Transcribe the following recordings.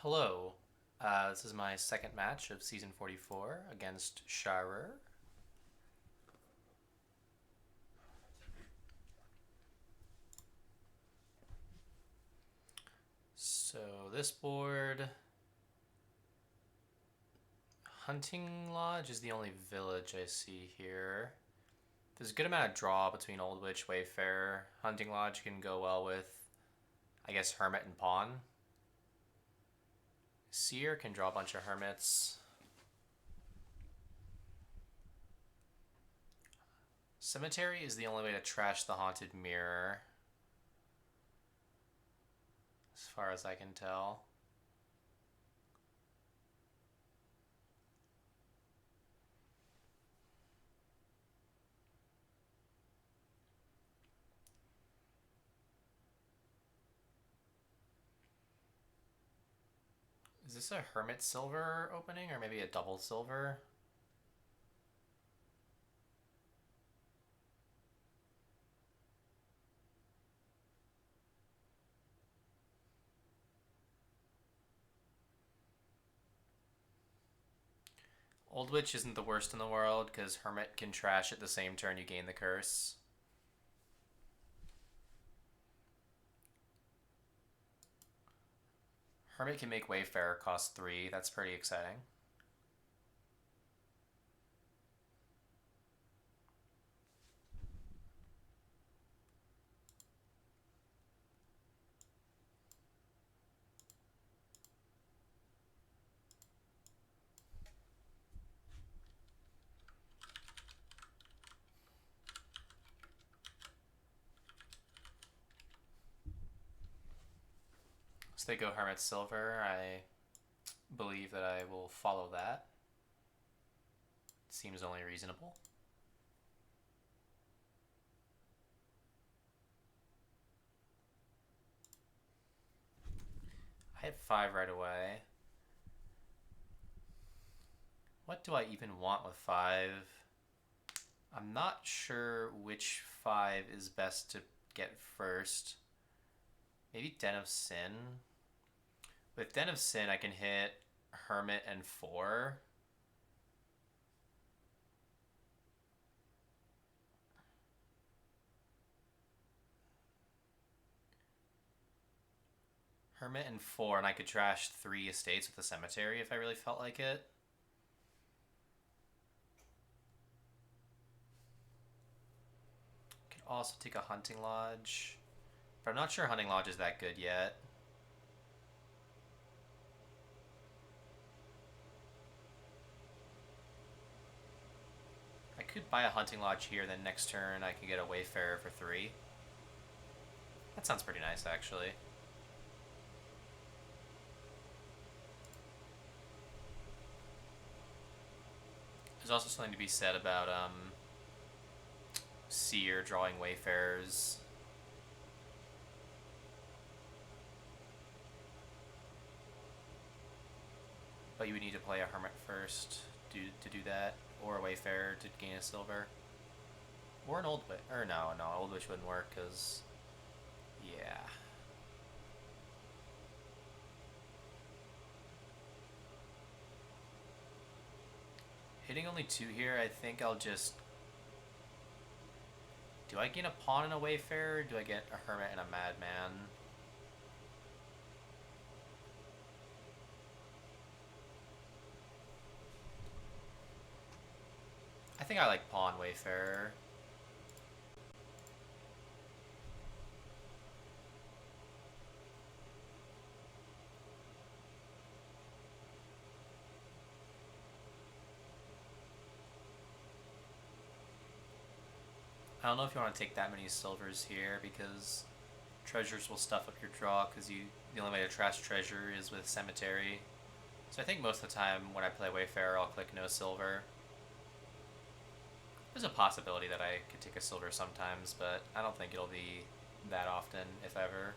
Hello. This is my second match of season 44 against Sharur. So, this board, Hunting Lodge is the only village I see here. There's a good amount of draw between Old Witch, Wayfarer. Hunting Lodge can go well with, I guess, Hermit and Pawn. Seer can draw a bunch of Hermits. Cemetery is the only way to trash the Haunted Mirror, as far as I can tell. Is this a Hermit Silver opening or maybe a double silver? Old Witch isn't the worst in the world because Hermit can trash at the same turn you gain the curse. Hermit can make Wayfarer cost 3. That's pretty exciting. So they go Hermit Silver. I believe that I will follow that. Seems only reasonable. I have 5 right away. What do I even want with 5? I'm not sure which 5 is best to get first. Maybe Den of Sin. With Den of Sin, I can hit Hermit and 4. Hermit and 4, and I could trash 3 estates with the cemetery if I really felt like it. Could also take a Hunting Lodge, but I'm not sure Hunting Lodge is that good yet. I could buy a Hunting Lodge here, then next turn I could get a Wayfarer for 3. That sounds pretty nice, actually. There's also something to be said about Seer drawing Wayfarers. But you would need to play a Hermit first to do that, or a Wayfarer to gain a silver. Or an Old Witch. Or no, Old Witch wouldn't work, because... yeah. Hitting only 2 here, I think I'll just... do I gain a Pawn and a Wayfarer, or do I get a Hermit and a Madman? I think I like Pawn Wayfarer. I don't know if you want to take that many silvers here, because treasures will stuff up your draw, because the only way to trash treasure is with Cemetery. So I think most of the time when I play Wayfarer, I'll click no silver. There's a possibility that I could take a silver sometimes, but I don't think it'll be that often, if ever.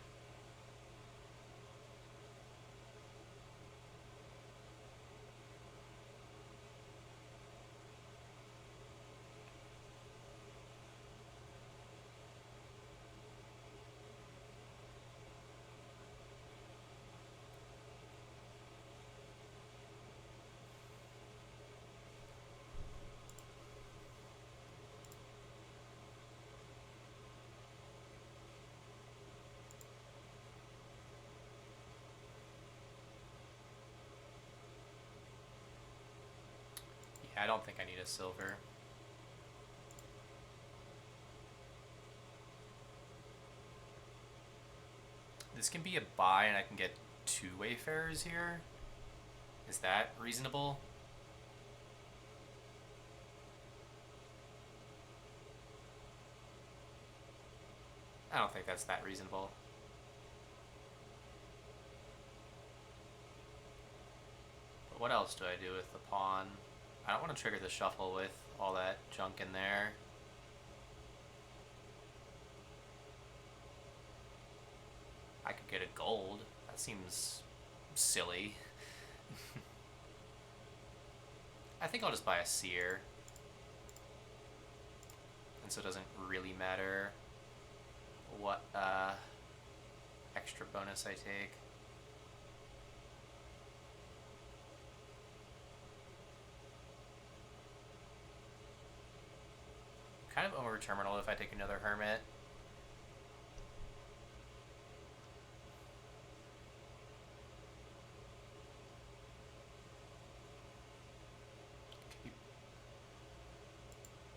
Yeah, I don't think I need a silver. This can be a buy and I can get 2 Wayfarers here. Is that reasonable? I don't think that's that reasonable. But what else do I do with the pawn? I don't want to trigger the shuffle with all that junk in there. I could get a gold. That seems silly. I think I'll just buy a seer. And so it doesn't really matter what extra bonus I take. Kind of over terminal if I take another hermit.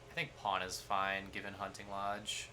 I think pawn is fine given Hunting Lodge.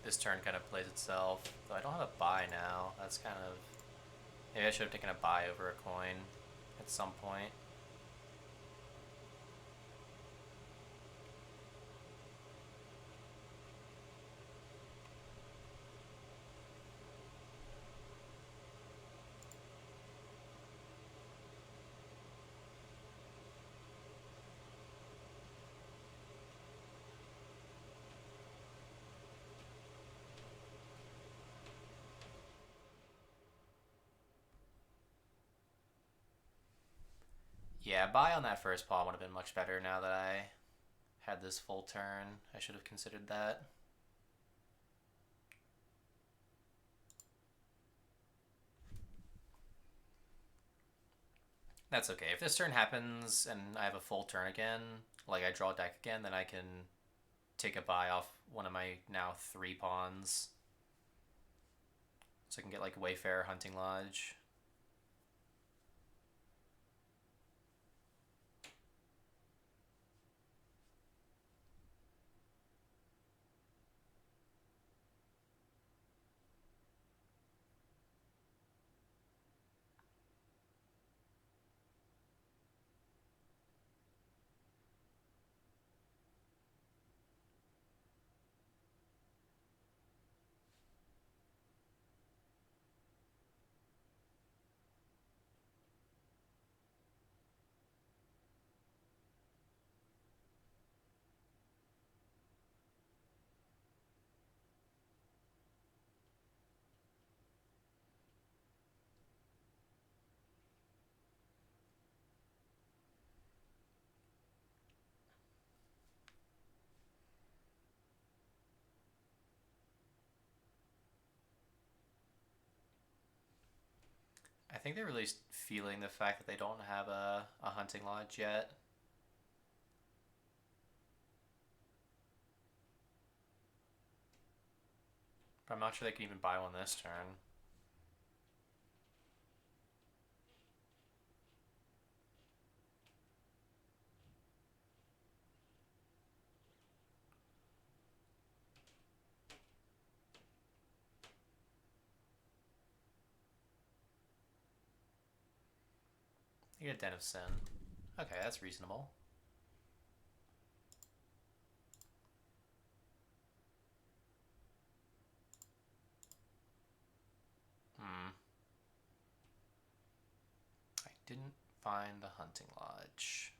This turn kind of plays itself. Though I don't have a buy now. That's kind of... Maybe I should have taken a buy over a coin at some point. Yeah, buy on that first pawn would have been much better now that I had this full turn. I should have considered that. That's okay. If this turn happens and I have a full turn again, like I draw a deck again, then I can take a buy off one of my now 3 pawns. So I can get like Wayfarer, Hunting Lodge. I think they're really feeling the fact that they don't have a Hunting Lodge yet. But I'm not sure they can even buy one this turn. You get a Den of Sin. Okay, that's reasonable. didn't find the hunting lodge.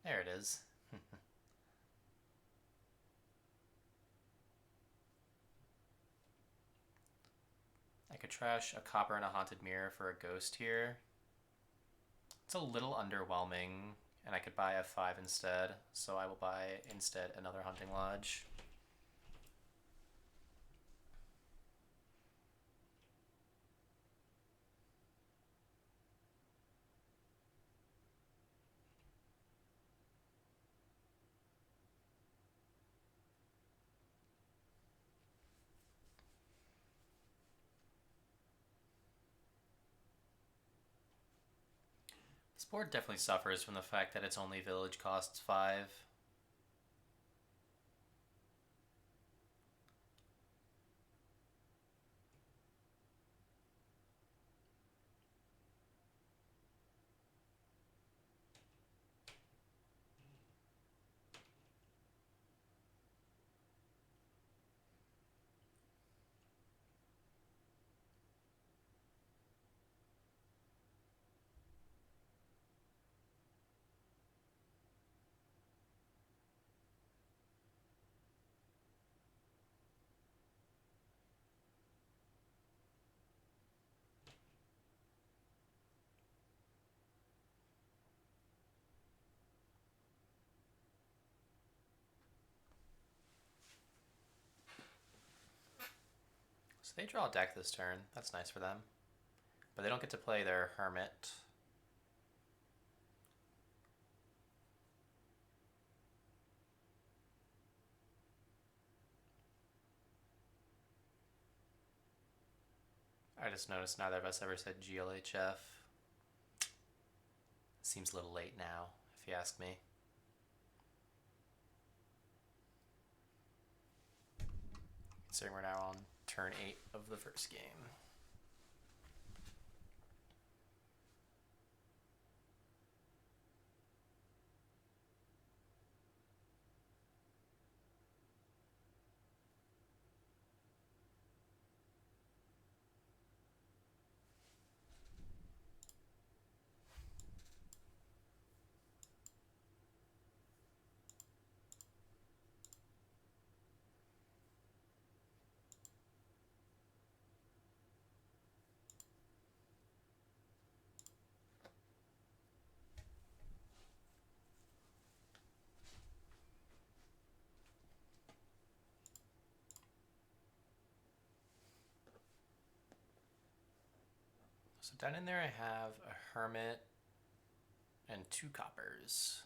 There it is. I could trash a copper and a haunted mirror for a ghost here. It's a little underwhelming, and I could buy a 5 instead, so I will buy instead another hunting lodge. This board definitely suffers from the fact that its only village costs 5. So they draw a deck this turn. That's nice for them. But they don't get to play their Hermit. I just noticed neither of us ever said GLHF. Seems a little late now, if you ask me. Considering we're now on turn 8 of the first game. So down in there I have a Hermit and 2 coppers.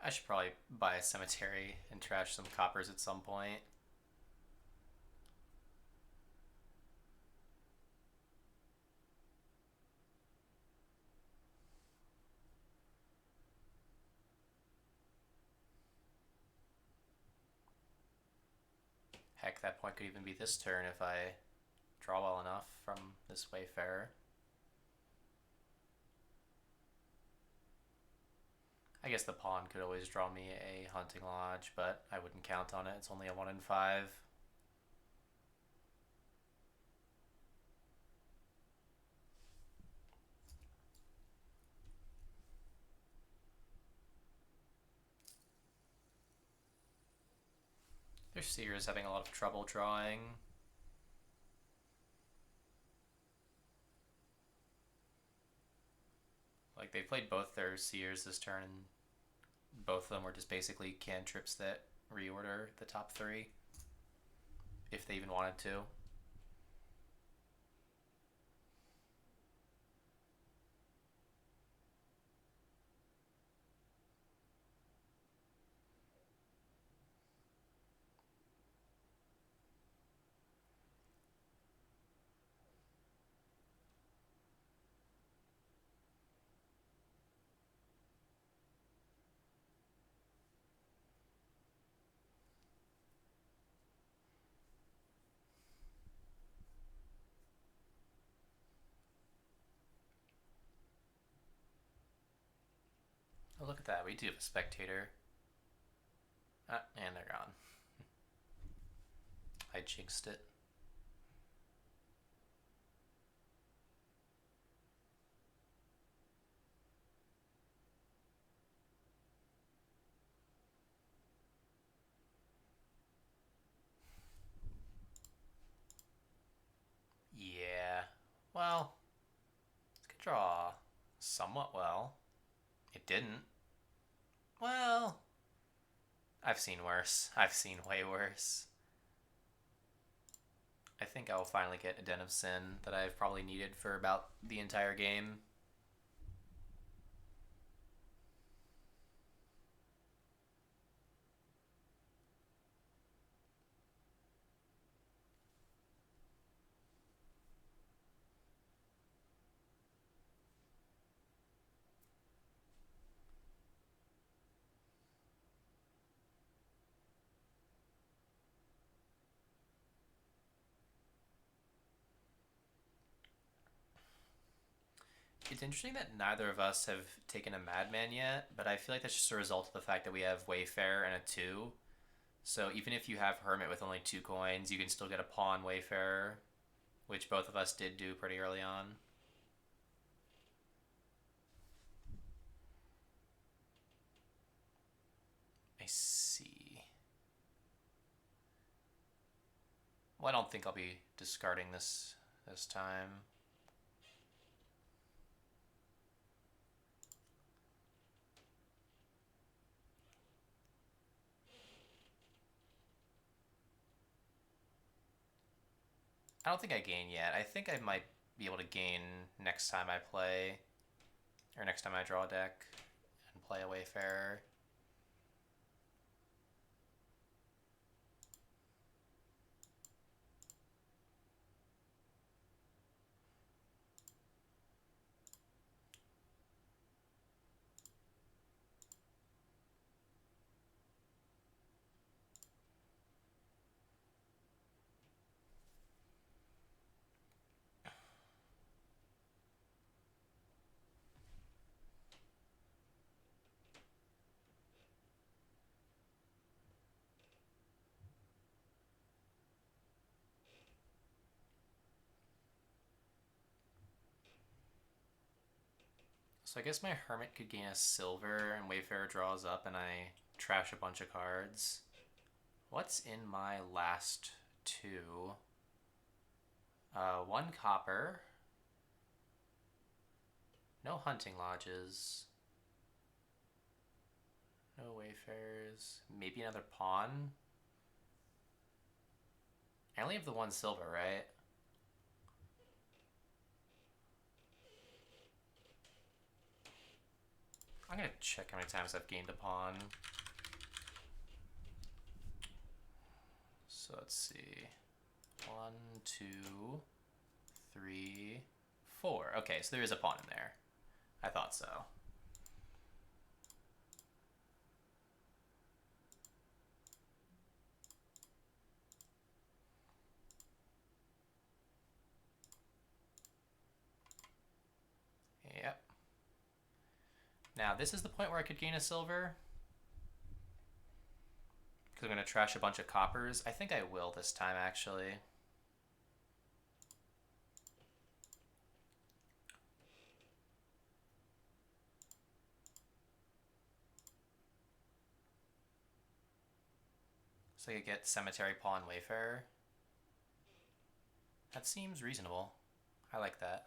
I should probably buy a cemetery and trash some coppers at some point. Heck, that point could even be this turn if I draw well enough from this Wayfarer. I guess the pawn could always draw me a hunting lodge, but I wouldn't count on it. It's only a 1 in 5. Their Seer is having a lot of trouble drawing. Like, they played both their Seers this turn, and both of them were just basically cantrips that reorder the top 3. If they even wanted to. Oh, look at that. We do have a spectator. Ah, and they're gone. I jinxed it. Yeah. Well, it could draw somewhat well. It didn't. Well, I've seen worse. I've seen way worse. I think I'll finally get a Den of Sin that I've probably needed for about the entire game. It's interesting that neither of us have taken a Madman yet, but I feel like that's just a result of the fact that we have Wayfarer and a 2. So even if you have Hermit with only 2 coins, you can still get a Pawn Wayfarer, which both of us did do pretty early on. I see. Well, I don't think I'll be discarding this time. I don't think I gain yet. I think I might be able to gain next time I play, or next time I draw a deck and play a Wayfarer. So I guess my Hermit could gain a silver and Wayfarer draws up and I trash a bunch of cards. What's in my last 2? 1 copper. No hunting lodges. No Wayfarers. Maybe another pawn. I only have the 1 silver, right? I'm gonna check how many times I've gained a pawn. So let's see. 1, 2, 3, 4. Okay, so there is a pawn in there. I thought so. Yep. Now, this is the point where I could gain a silver. Because I'm going to trash a bunch of coppers. I think I will this time, actually. So I could get Cemetery Pawn Wayfarer. That seems reasonable. I like that.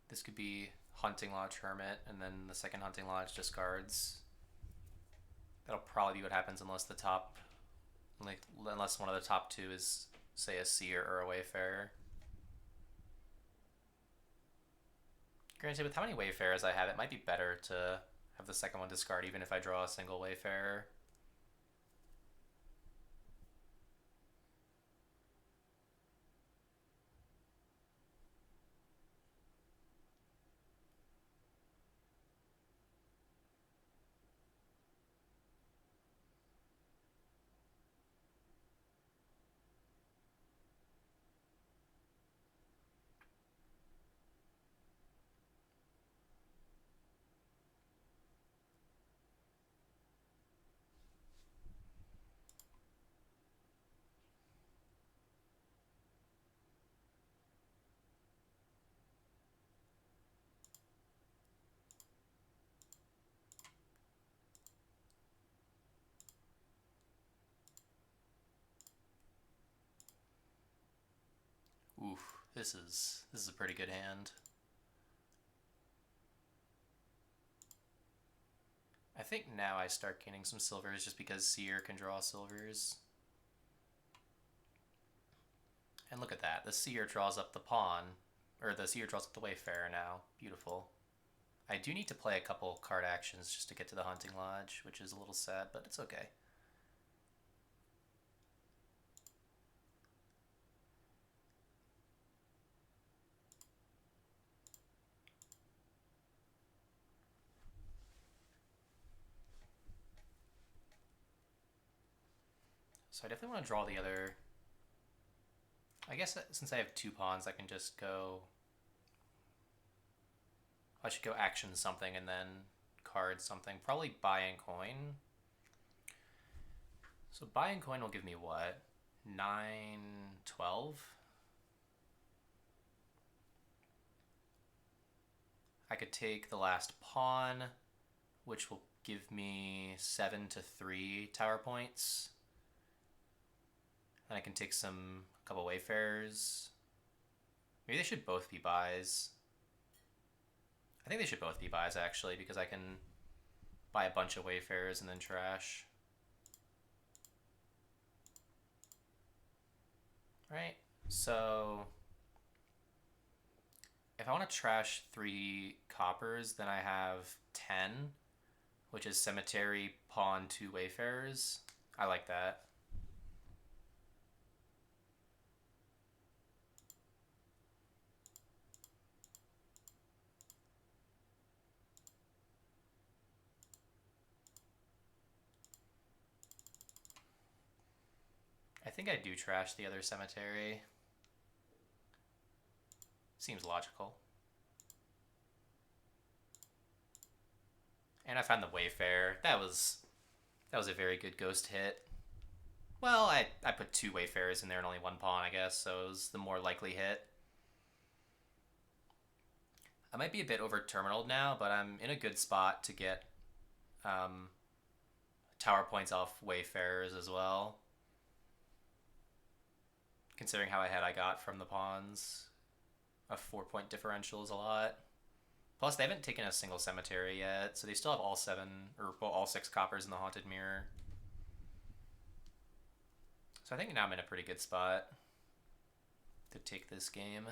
This could be Hunting Lodge Hermit, and then the second Hunting Lodge discards. That'll probably be what happens unless the top Like, unless one of the top two is, say, a seer or a wayfarer. Granted, with how many wayfarers I have, it might be better to have the second one discard even if I draw a single wayfarer. Oof, this is a pretty good hand. I think now I start gaining some silvers just because Seer can draw silvers. And look at that, the Seer draws up the pawn, or the Seer draws up the Wayfarer now. Beautiful. I do need to play a couple card actions just to get to the Hunting Lodge, which is a little sad, but it's okay. So I definitely want to draw the other... I guess since I have two pawns, I can just go... I should go action something and then card something. Probably buying coin. So buying coin will give me what? 9, 12? I could take the last pawn, which will give me 7 to 3 tower points. Then I can take a couple wayfarers. Maybe they should both be buys. I think they should both be buys actually, because I can buy a bunch of wayfarers and then trash. Right? So if I want to trash 3 coppers, then I have 10, which is cemetery, pawn, 2 wayfarers. I like that. I think I do trash the other cemetery. Seems logical. And I found the Wayfarer. That was a very good ghost hit. Well, I put 2 Wayfarers in there and only 1 pawn, I guess, so it was the more likely hit. I might be a bit over terminaled now, but I'm in a good spot to get tower points off Wayfarers as well. Considering how ahead I got from the pawns, a 4-point differential is a lot. Plus, they haven't taken a single cemetery yet, so they still have all 7, or well, all 6 coppers in the Haunted Mirror. So I think now I'm in a pretty good spot to take this game.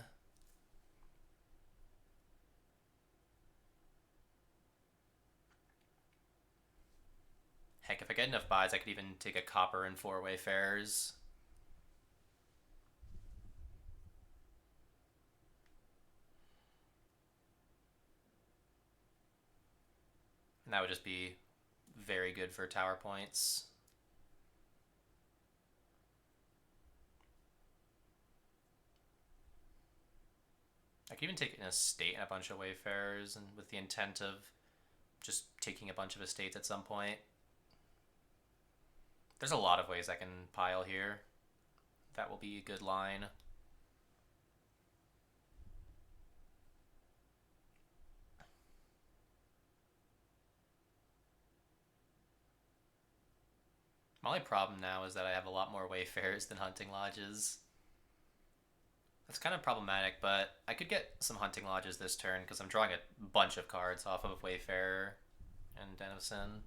Heck, if I get enough buys, I could even take a copper and 4 wayfarers. And that would just be very good for tower points. I could even take an estate and a bunch of wayfarers, and with the intent of just taking a bunch of estates at some point. There's a lot of ways I can pile here. That will be a good line. My only problem now is that I have a lot more wayfarers than hunting lodges. That's kind of problematic, but I could get some hunting lodges this turn because I'm drawing a bunch of cards off of Wayfarer and Den of Sin.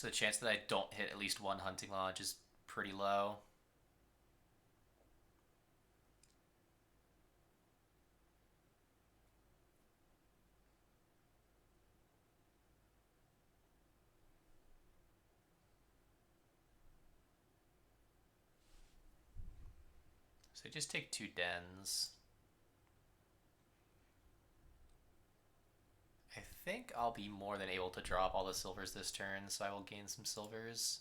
So the chance that I don't hit at least one hunting lodge is pretty low. So just take 2 dens. I think I'll be more than able to drop all the silvers this turn, so I will gain some silvers.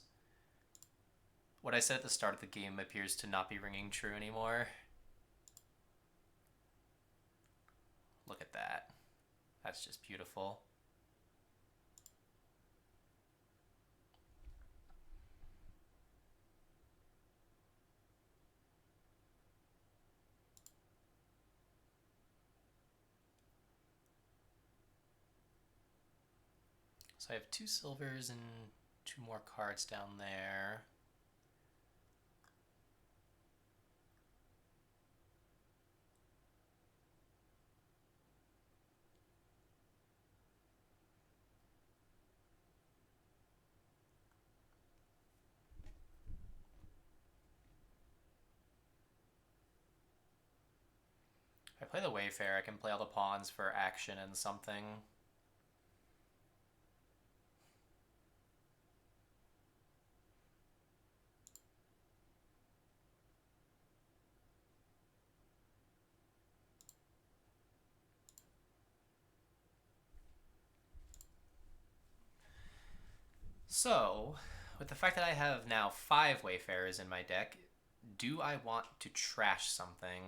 What I said at the start of the game appears to not be ringing true anymore. Look at that. That's just beautiful. So I have 2 silvers and 2 more cards down there. If I play the Wayfarer, I can play all the pawns for action and something. So, with the fact that I have now 5 Wayfarers in my deck, do I want to trash something?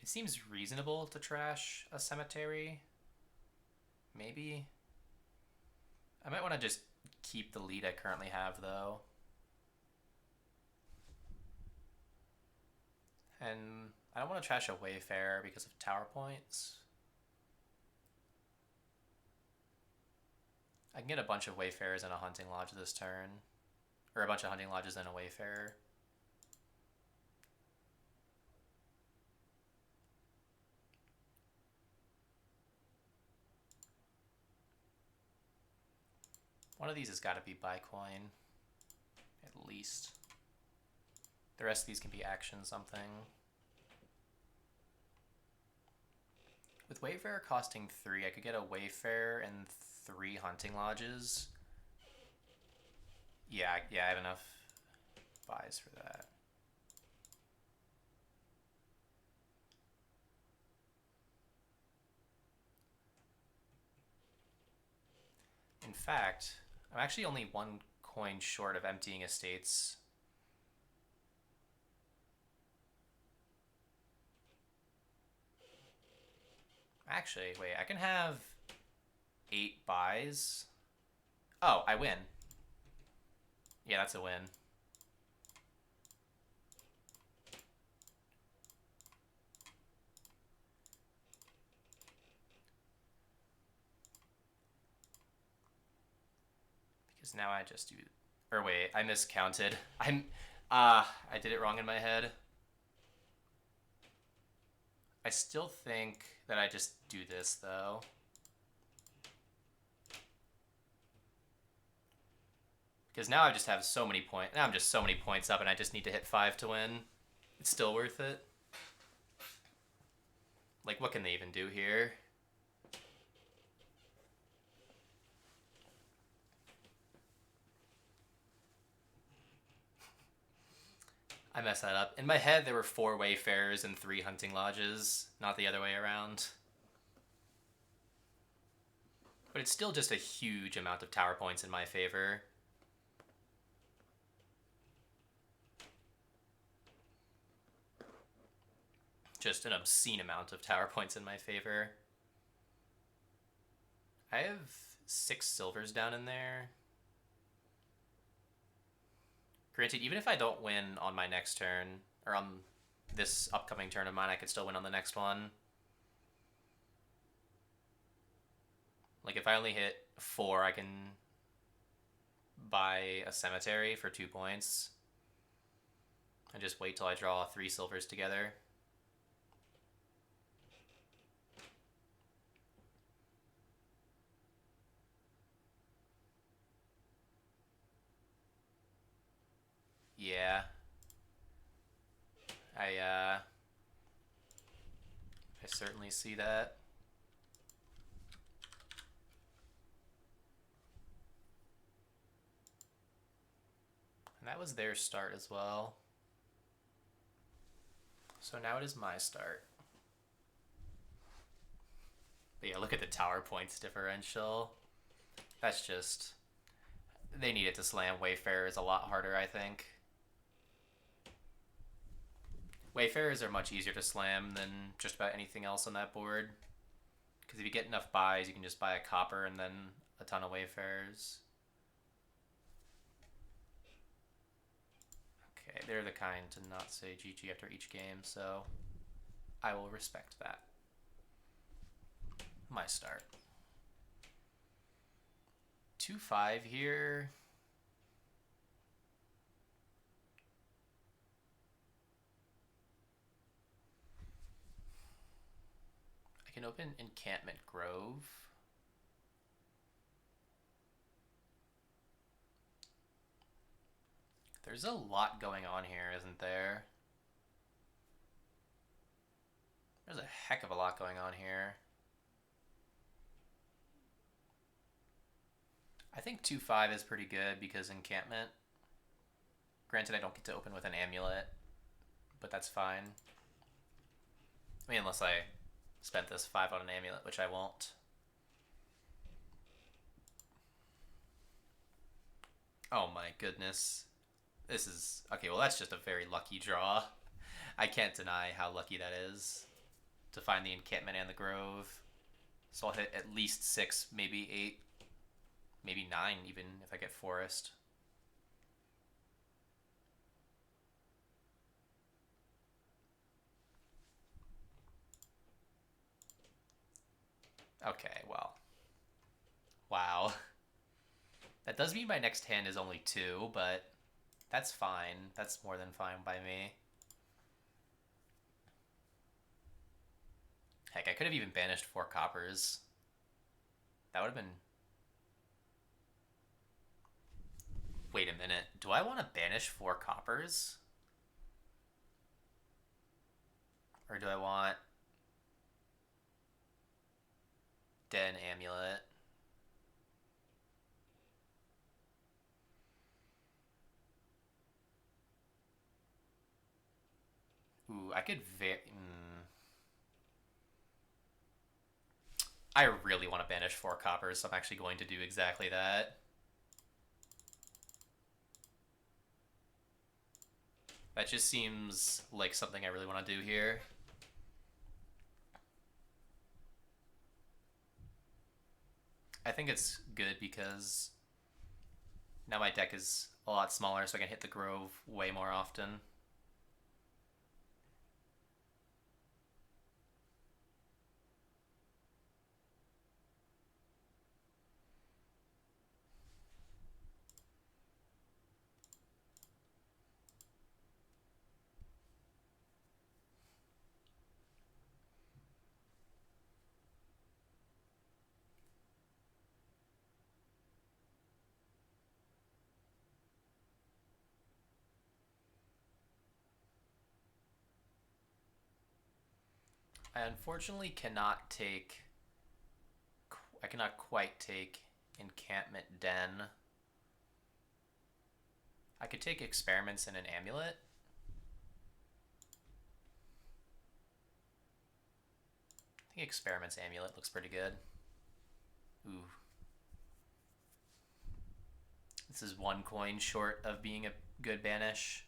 It seems reasonable to trash a cemetery. Maybe. I might want to just keep the lead I currently have, though. And I don't want to trash a Wayfarer because of tower points. I can get a bunch of Wayfarers and a Hunting Lodge this turn. Or a bunch of Hunting Lodges and a Wayfarer. One of these has got to be buy coin. At least. The rest of these can be action something. With Wayfarer costing 3, I could get a Wayfarer and 3 Hunting Lodges. Yeah, I have enough buys for that. In fact, I'm actually only 1 coin short of emptying estates. Actually, wait, I can have 8 buys. Oh, I win. Yeah, that's a win. Because now I just do... Or wait, I miscounted. I did it wrong in my head. I still think that I just do this, though. Because now I just have so many points. Now I'm just so many points up and I just need to hit 5 to win. It's still worth it. Like, what can they even do here? I messed that up. In my head, there were 4 Wayfarers and 3 Hunting Lodges, not the other way around. But it's still just a huge amount of tower points in my favor. Just an obscene amount of tower points in my favor. I have 6 silvers down in there. Granted, even if I don't win on my next turn, or on this upcoming turn of mine, I could still win on the next one. Like, if I only hit 4, I can buy a cemetery for 2 points. And just wait till I draw 3 silvers together. Yeah. I certainly see that. And that was their start as well. So now it is my start. But yeah, look at the tower points differential. That's just... They needed to slam Wayfarers a lot harder, I think. Wayfarers are much easier to slam than just about anything else on that board. Because if you get enough buys, you can just buy a copper and then a ton of Wayfarers. Okay, they're the kind to not say GG after each game, so I will respect that. My start. 2-5 here. I can open Encampment Grove. There's a lot going on here, isn't there? There's a heck of a lot going on here. I think 2-5 is pretty good because encampment. Granted, I don't get to open with an amulet, but that's fine. I mean, unless I spent this 5 on an amulet, which I won't. Oh my goodness. This is... Okay, well that's just a very lucky draw. I can't deny how lucky that is to find the encampment and the grove. So I'll hit at least 6, maybe 8, maybe 9 even if I get forest. Okay, well. Wow. That does mean my next hand is only 2, but that's fine. That's more than fine by me. Heck, I could have even banished 4 coppers. That would have been... Wait a minute. Do I want to banish 4 coppers? Or do I want... Den Amulet? Ooh, I could I really want to banish 4 coppers, so I'm actually going to do exactly that. That just seems like something I really want to do here. I think it's good because now my deck is a lot smaller, so I can hit the grove way more often. I unfortunately cannot take... I cannot quite take Encampment Den. I could take Experiments and an Amulet. I think Experiments Amulet looks pretty good. Ooh. This is 1 coin short of being a good banish.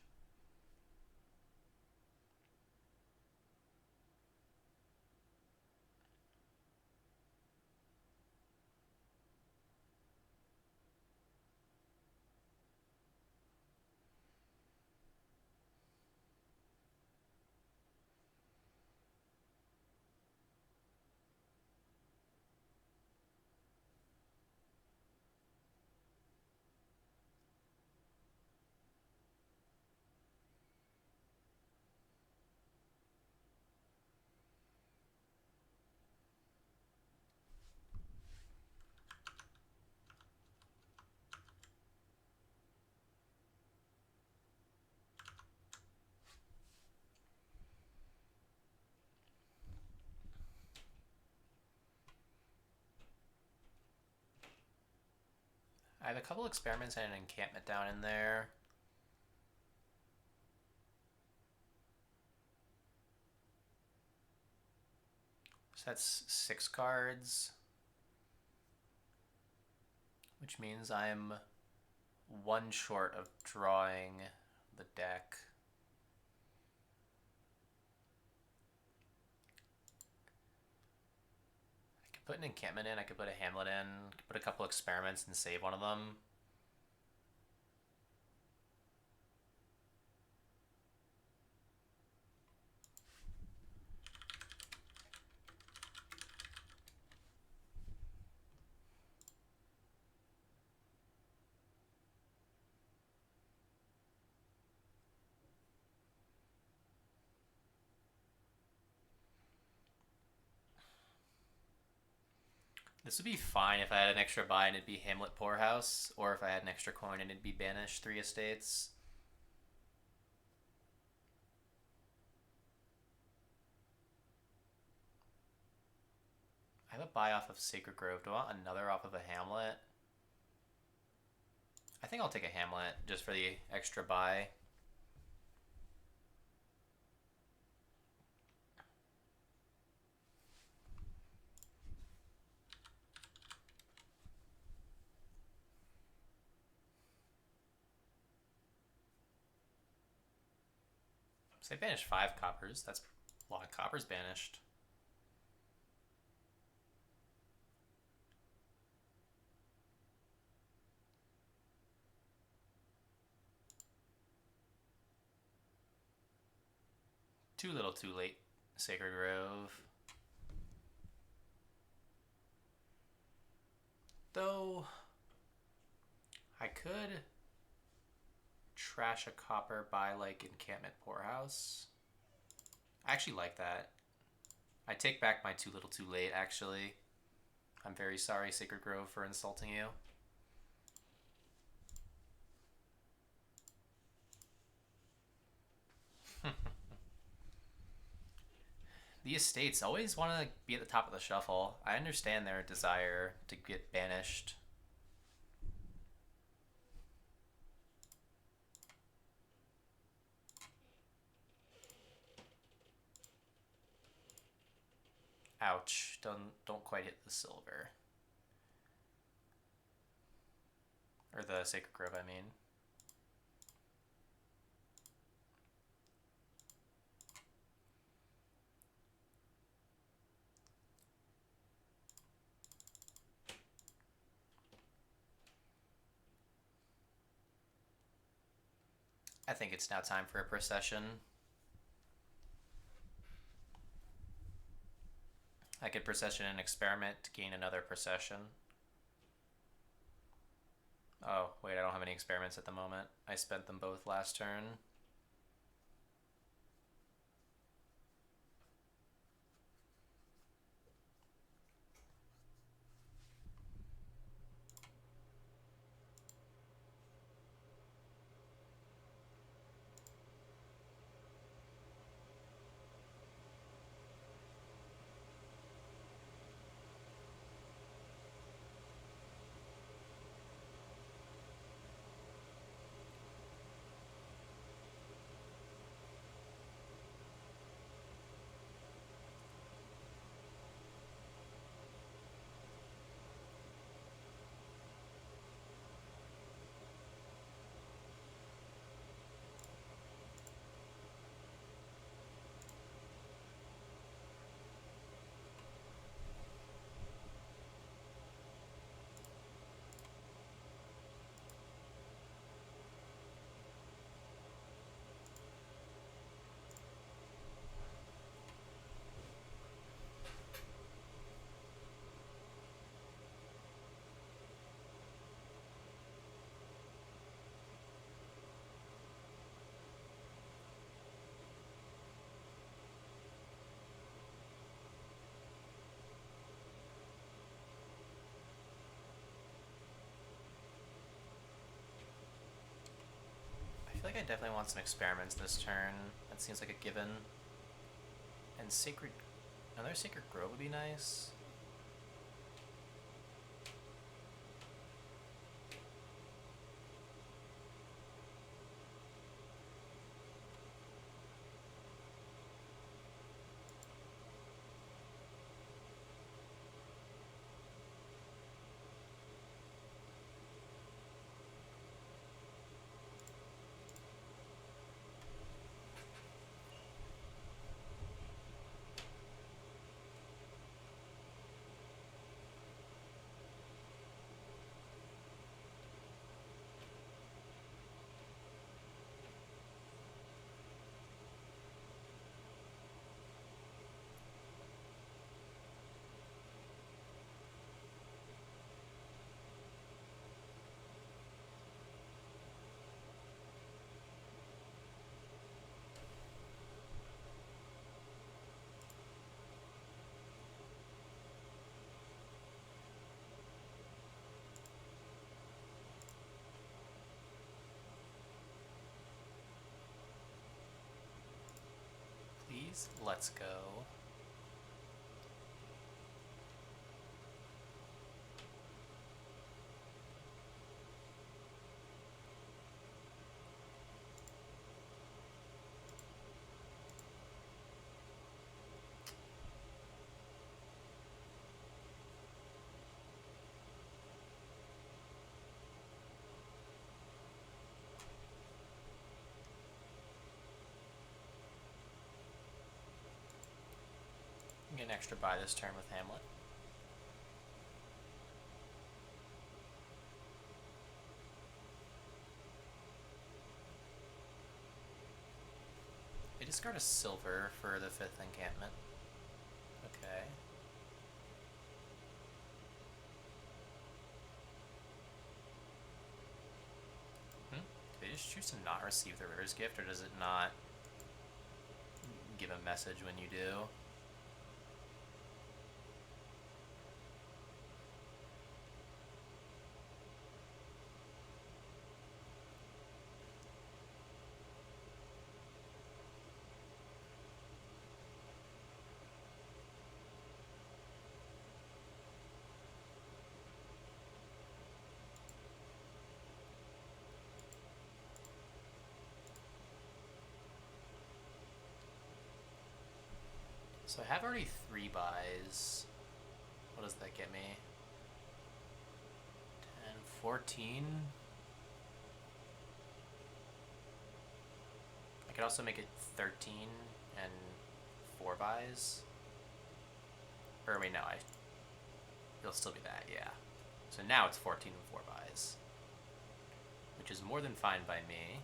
I have a couple experiments and an encampment down in there. So that's 6 cards, which means I'm 1 short of drawing the deck. I could put an encampment in, I could put a hamlet in, I could put a couple experiments and save one of them. This would be fine if I had an extra buy and it'd be Hamlet Poorhouse, or if I had an extra coin and it'd be Banish 3 Estates. I have a buy off of Sacred Grove. Do I want another off of a Hamlet? I think I'll take a Hamlet just for the extra buy. So I banished 5 coppers. That's a lot of coppers banished. Too little, too late. Sacred Grove. Though I could trash a copper by like Encampment Poorhouse. I actually like that. I take back my too little, too late. Actually, I'm very sorry, Sacred Grove, for insulting you. The estates always want to be at the top of the shuffle. I understand their desire to get banished. Ouch. Don't quite hit the silver. Or the Sacred Grove, I mean. I think it's now time for a procession. I could procession an experiment to gain another procession. Oh, wait, I don't have any experiments at the moment. I spent them both last turn. I feel like I definitely want some experiments this turn. That seems like a given. And another Sacred Grove would be nice. Let's go. Get an extra buy this turn with Hamlet. They discard a silver for the 5th encampment. Okay. Do they just choose to not receive the River's Gift, or does it not give a message when you do? So I have already 3 buys. What does that get me? 10, 14? I could also make it 13 and 4 buys. Or wait, no, it'll still be that, yeah. So now it's 14 and 4 buys, which is more than fine by me.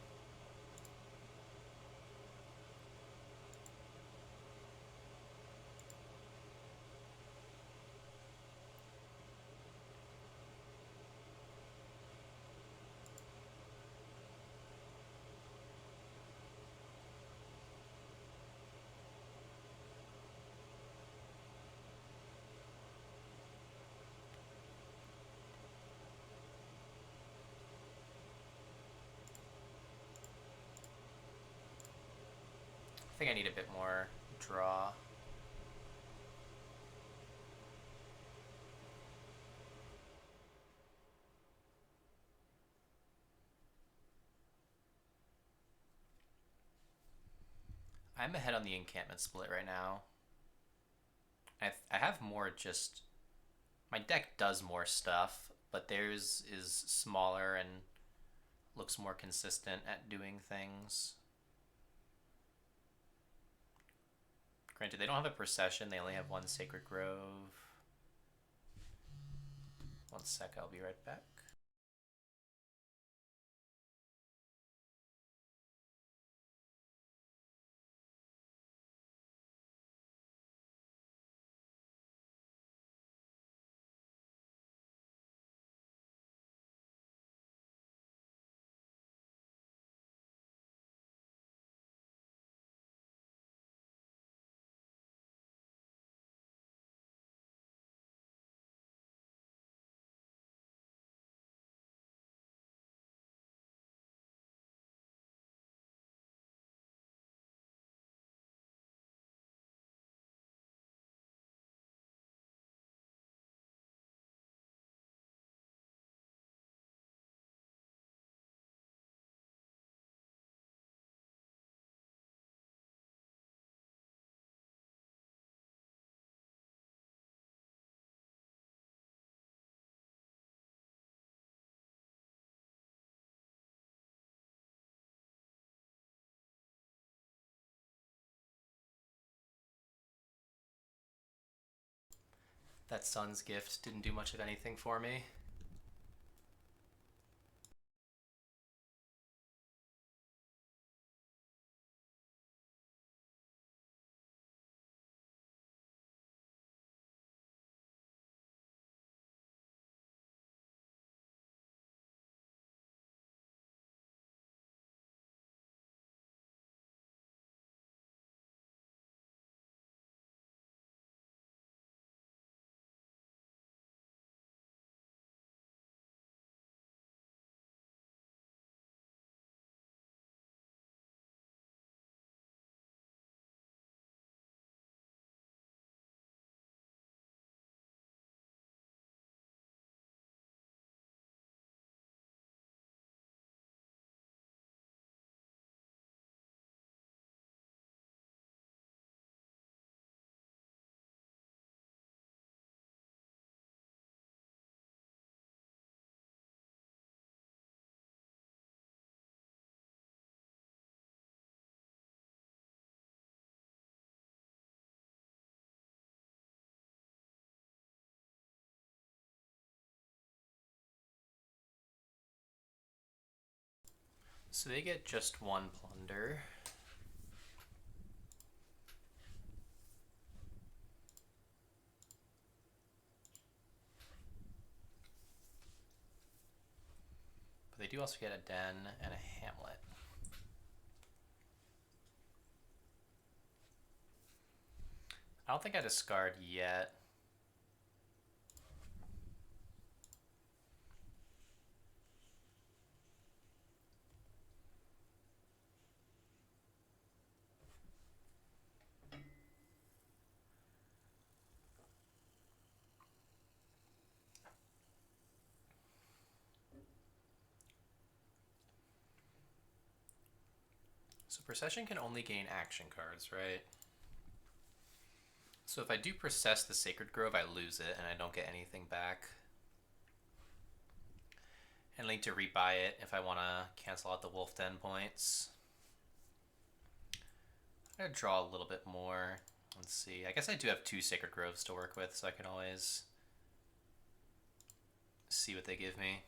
I think I need a bit more draw. I'm ahead on the encampment split right now. I have more just... My deck does more stuff, but theirs is smaller and looks more consistent at doing things. Granted, they don't have a procession, they only have 1 Sacred Grove. 1 sec, I'll be right back. That Sun's Gift didn't do much of anything for me. So they get just one plunder. But they do also get a den and a hamlet. I don't think I discard yet. So procession can only gain action cards, right? So if I do process the Sacred Grove, I lose it and I don't get anything back. And need to rebuy it if I want to cancel out the Wolf Den points. I'm going to draw a little bit more. Let's see. I guess I do have 2 Sacred Groves to work with, so I can always see what they give me.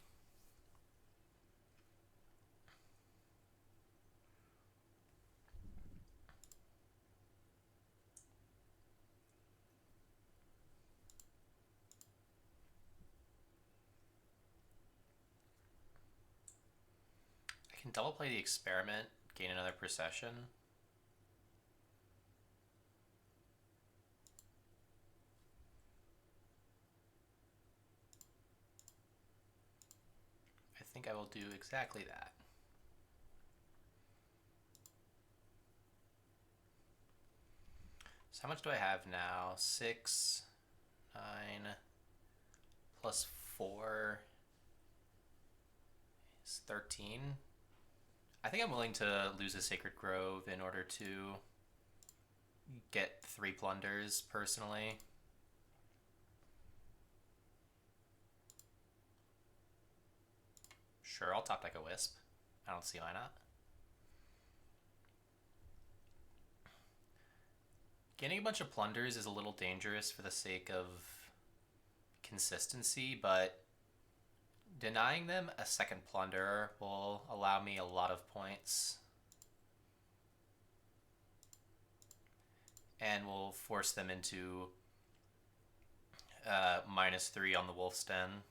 I can double play the Experiment, gain another Procession. I think I will do exactly that. So how much do I have now? 6, 9, plus 4 is 13. I think I'm willing to lose a Sacred Grove in order to get 3 plunders, personally. Sure, I'll top deck a Wisp. I don't see why not. Getting a bunch of plunders is a little dangerous for the sake of consistency, but denying them a second plunder will allow me a lot of points and will force them into -3 on the Wolf's Den.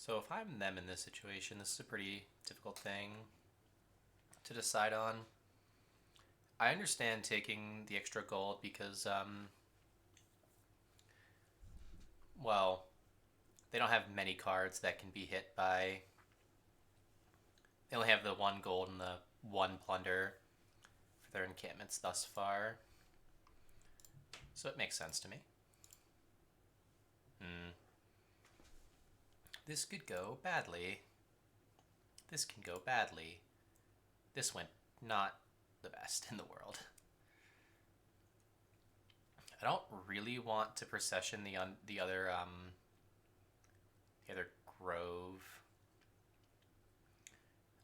So if I'm them in this situation, this is a pretty difficult thing to decide on. I understand taking the extra gold because, well, they don't have many cards that can be hit by. They only have the one gold and the one plunder for their encampments thus far. So it makes sense to me. This could go badly. This can go badly. This went not the best in the world. I don't really want to procession the other grove.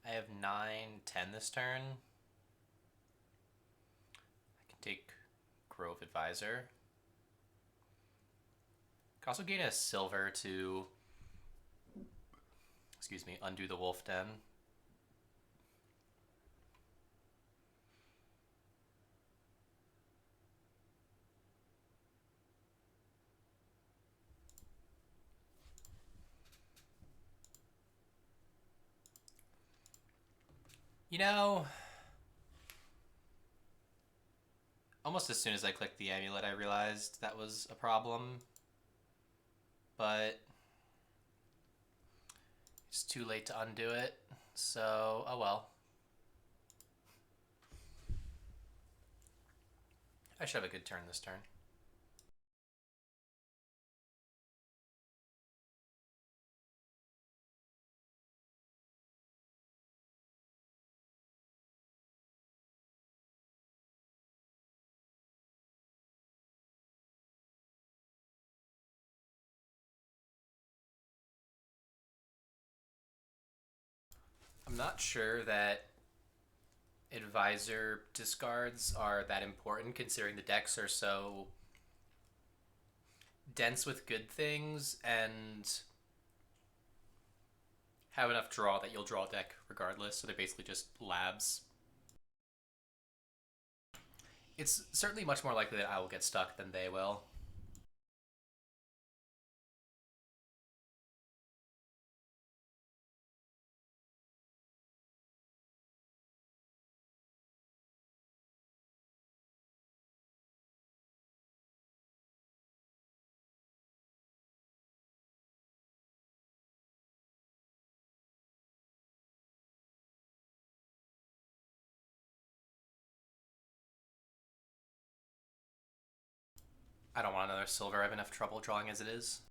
I have 9, 10 this turn. I can take Grove Advisor. I can also gain a silver to, undo the Wolf Den. You know, almost as soon as I clicked the amulet, I realized that was a problem. But it's too late to undo it, so oh well. I should have a good turn this turn. I'm not sure that advisor discards are that important considering the decks are so dense with good things and have enough draw that you'll draw a deck regardless, so they're basically just labs. It's certainly much more likely that I will get stuck than they will. I don't want another silver. I have enough trouble drawing as it is.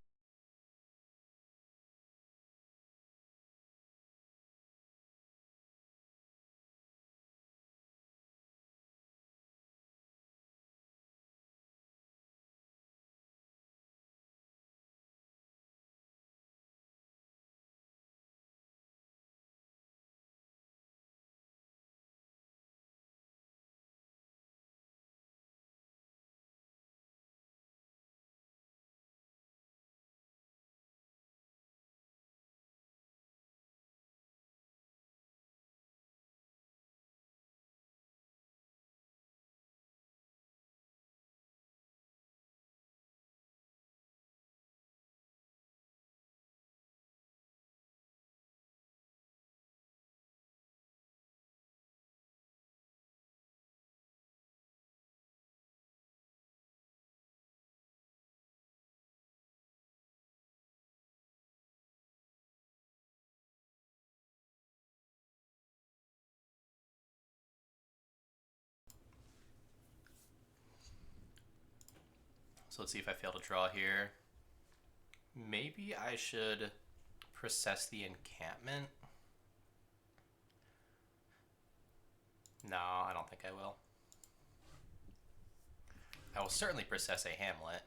So let's see if I fail to draw here. Maybe I should process the encampment. No, I don't think I will. I will certainly process a hamlet.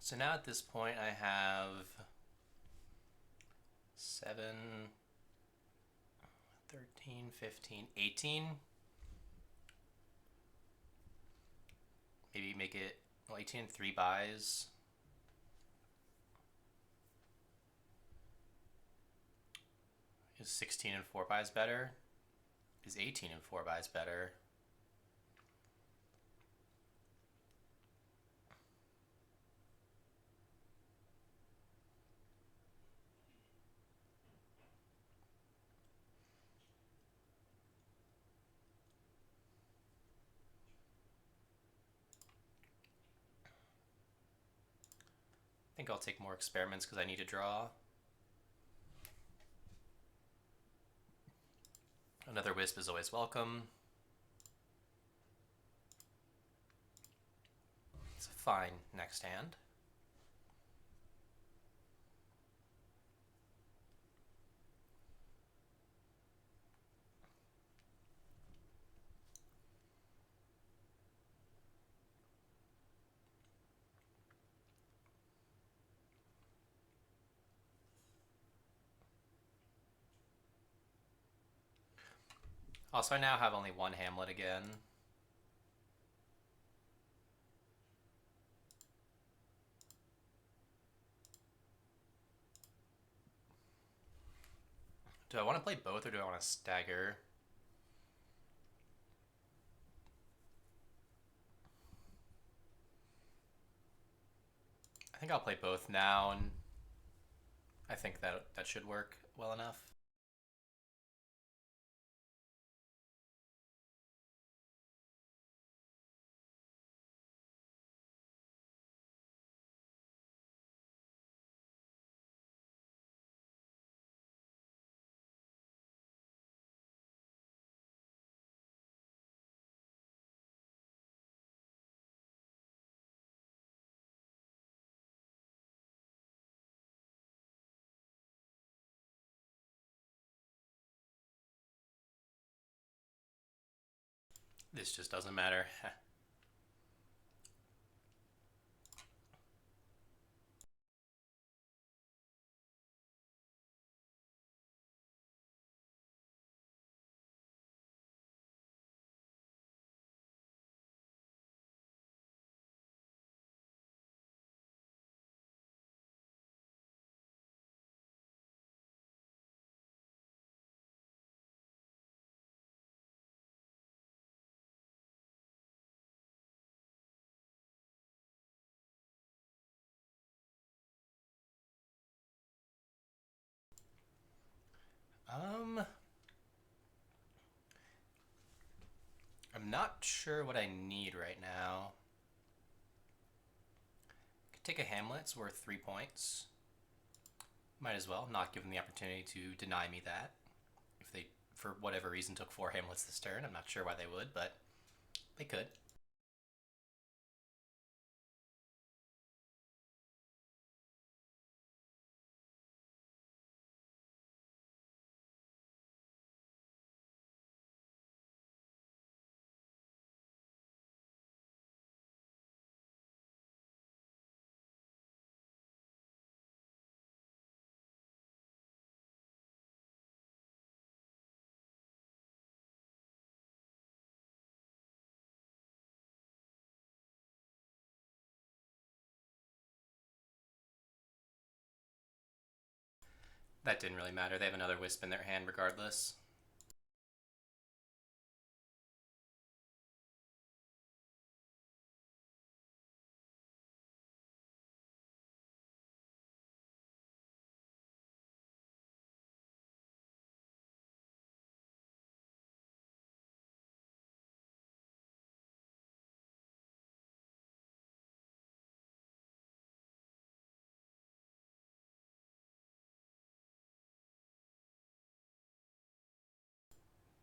So now at this point I have 7, 13, 15, 18. Maybe make it, well, 18 and 3 buys. Is 16 and 4 buys better? Is 18 and 4 buys better? I think I'll take more experiments because I need to draw. Another wisp is always welcome. It's a fine next hand. Also, I now have only one Hamlet again. Do I want to play both or do I want to stagger? I think I'll play both now, and I think that should work well enough. This just doesn't matter. I'm not sure what I need right now. I could take a Hamlet, it's worth 3 points. Might as well, not give them the opportunity to deny me that. If they, for whatever reason, took 4 Hamlets this turn, I'm not sure why they would, but they could. That didn't really matter. They have another Wisp in their hand regardless.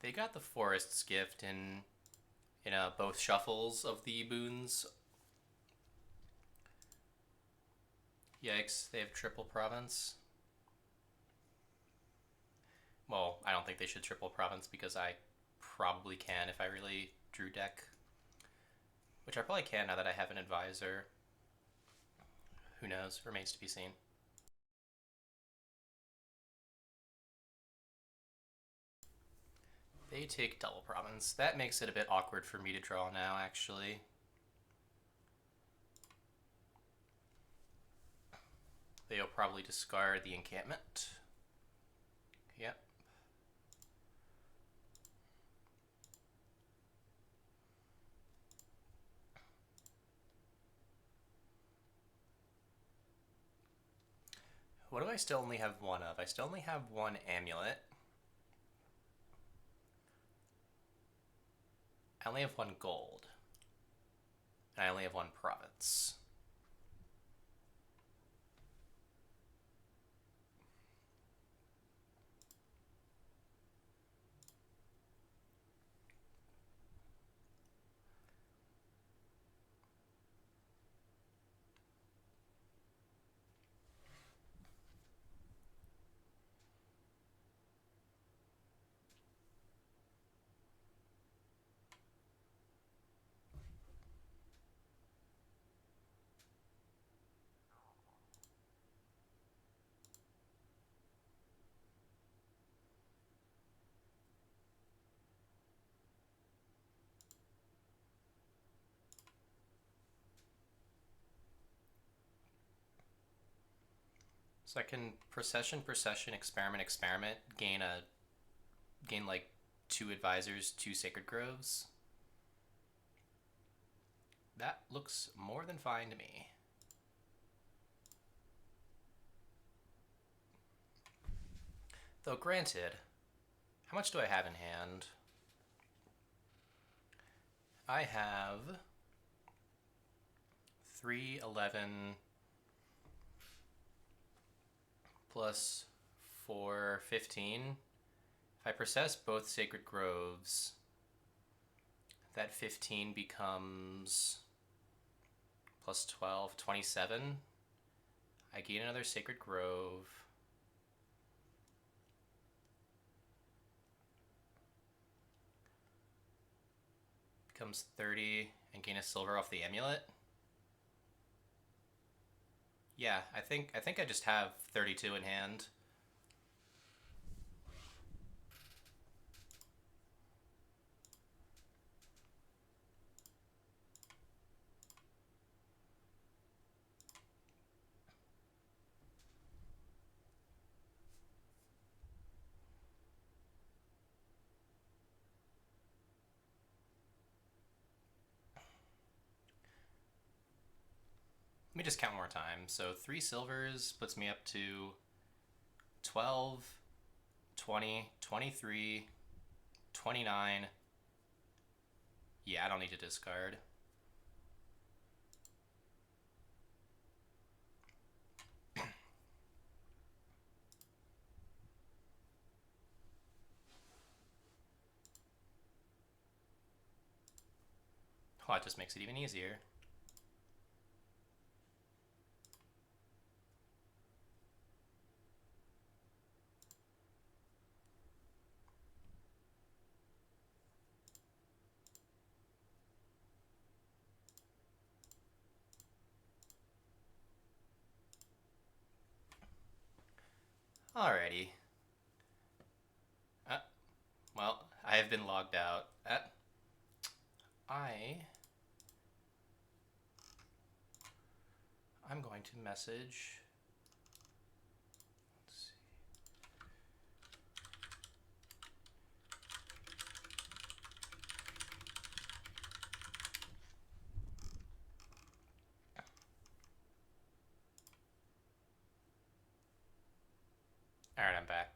They got the Forest's Gift in both shuffles of the boons. Yikes, they have triple province. Well, I don't think they should triple province because I probably can if I really drew deck. Which I probably can now that I have an advisor. Who knows? Remains to be seen. They take double province. That makes it a bit awkward for me to draw now, actually. They'll probably discard the encampment. Yep. What do I still only have one of? I still only have one amulet. I only have one gold. And I only have one province. So I can procession, experiment, gain like 2 advisors, 2 sacred groves. That looks more than fine to me. Though granted, how much do I have in hand? I have 3, 11 plus 4, 15. If I process both sacred groves, that 15 becomes plus 12, 27. I gain another sacred grove. Becomes 30 and gain a silver off the amulet. Yeah, I think I just have 32 in hand. Let me just count more time. So 3 silvers puts me up to 12, 20, 23, 29. Yeah, I don't need to discard. Oh, it just makes it even easier. Alrighty. Well, I have been logged out. I'm going to message. Let's see. Alright, I'm back.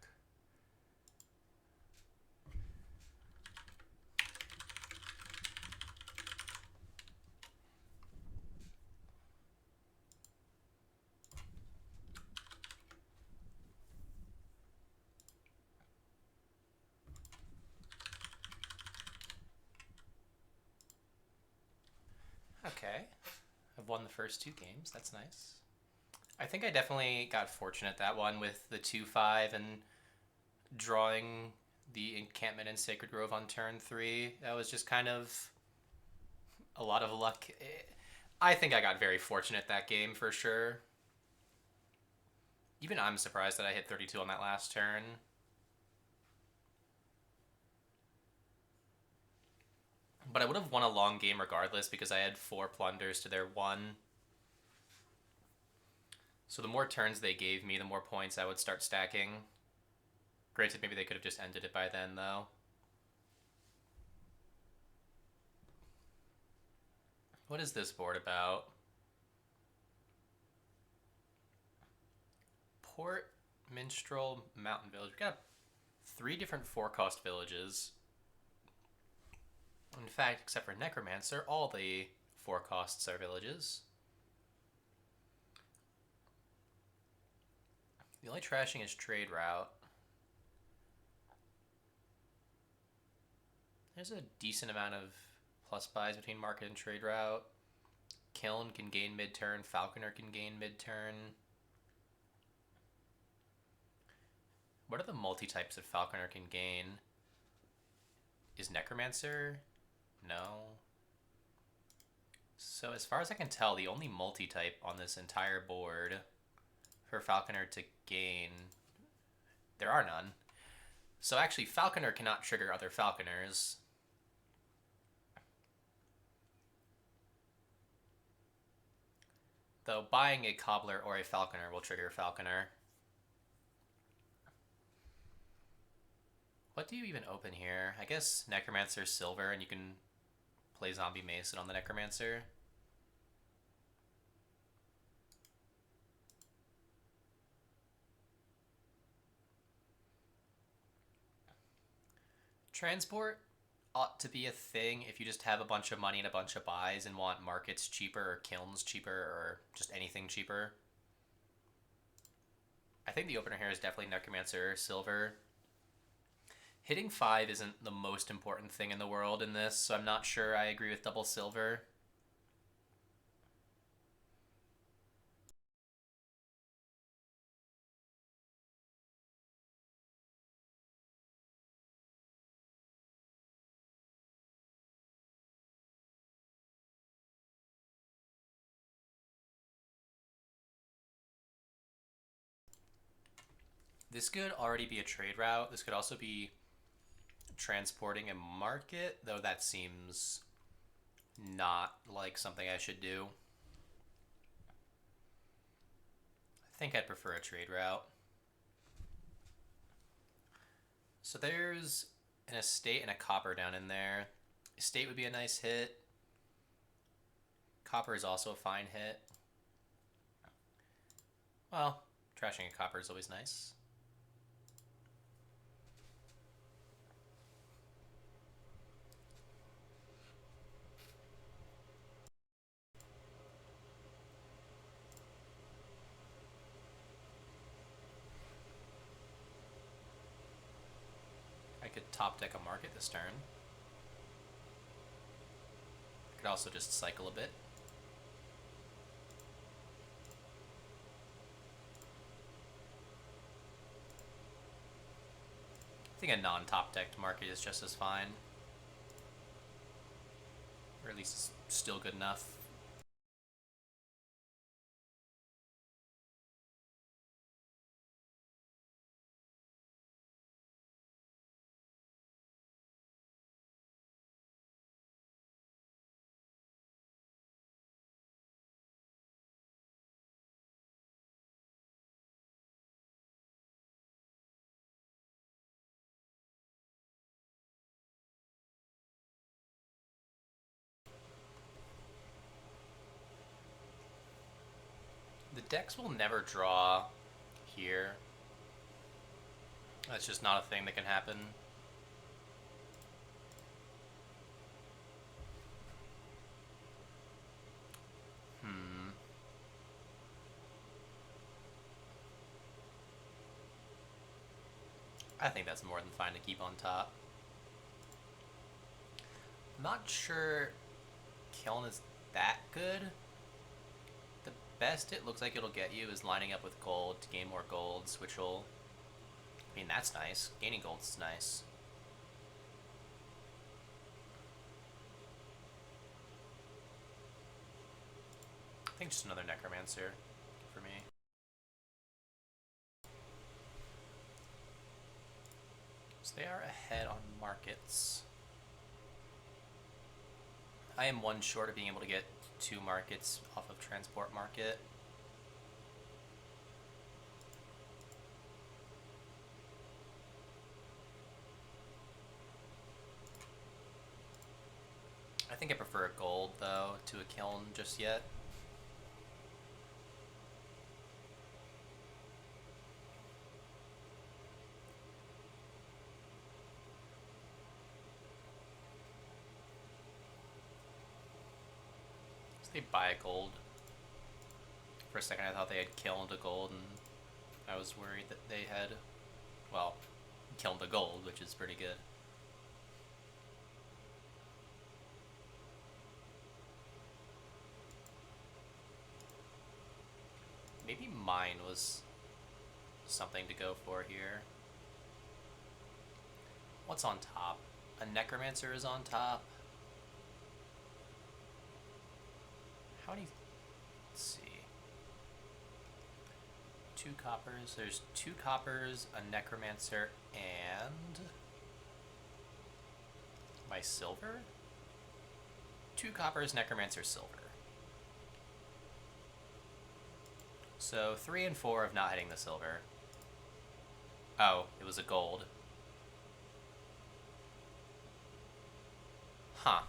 Okay. I've won the first 2 games. That's nice. I think I definitely got fortunate that one with the 2-5 and drawing the encampment in Sacred Grove on turn 3. That was just kind of a lot of luck. I think I got very fortunate that game for sure. Even I'm surprised that I hit 32 on that last turn. But I would have won a long game regardless because I had 4 plunders to their 1. So the more turns they gave me, the more points I would start stacking. Granted, maybe they could have just ended it by then, though. What is this board about? Port, Minstrel, Mountain Village. We got 3 different 4-cost villages. In fact, except for Necromancer, all the 4 costs are villages. The only trashing is trade route. There's a decent amount of plus buys between market and trade route. Kiln can gain mid-turn. Falconer can gain mid-turn. What are the multi-types that Falconer can gain? Is Necromancer? No. So as far as I can tell, the only multi-type on this entire board for Falconer to gain, there are none. So actually, Falconer cannot trigger other Falconers. Though buying a Cobbler or a Falconer will trigger Falconer. What do you even open here? I guess Necromancer Silver, and you can play Zombie Mason on the Necromancer. Transport ought to be a thing if you just have a bunch of money and a bunch of buys and want markets cheaper or kilns cheaper or just anything cheaper. I think the opener here is definitely Necromancer Silver. Hitting 5 isn't the most important thing in the world in this, so I'm not sure I agree with double silver. This could already be a trade route. This could also be transporting a market, though that seems not like something I should do. I think I'd prefer a trade route. So there's an estate and a copper down in there. Estate would be a nice hit. Copper is also a fine hit. Well, trashing a copper is always nice. I could top deck a market this turn. I could also just cycle a bit. I think a non-top decked market is just as fine. Or at least it's still good enough. The decks will never draw here. That's just not a thing that can happen. I think that's more than fine to keep on top. I'm not sure Kiln is that good. The best it looks like it'll get you is lining up with gold to gain more golds, which will... I mean, that's nice. Gaining golds is nice. I think just another Necromancer for me. So they are ahead on markets. I am one short of being able to get 2 markets off of transport market. I think I prefer a gold, though, to a kiln just yet. So they buy a gold. For a second I thought they had kilned a gold, and I was worried that they had, well, kilned a gold, which is pretty good. Maybe mine was something to go for here. What's on top? A necromancer is on top. How many? Let's see. 2 coppers. There's 2 coppers, a necromancer, and my silver? 2 coppers, necromancer, silver. So 3 and 4 of not hitting the silver. Oh, it was a gold. Huh.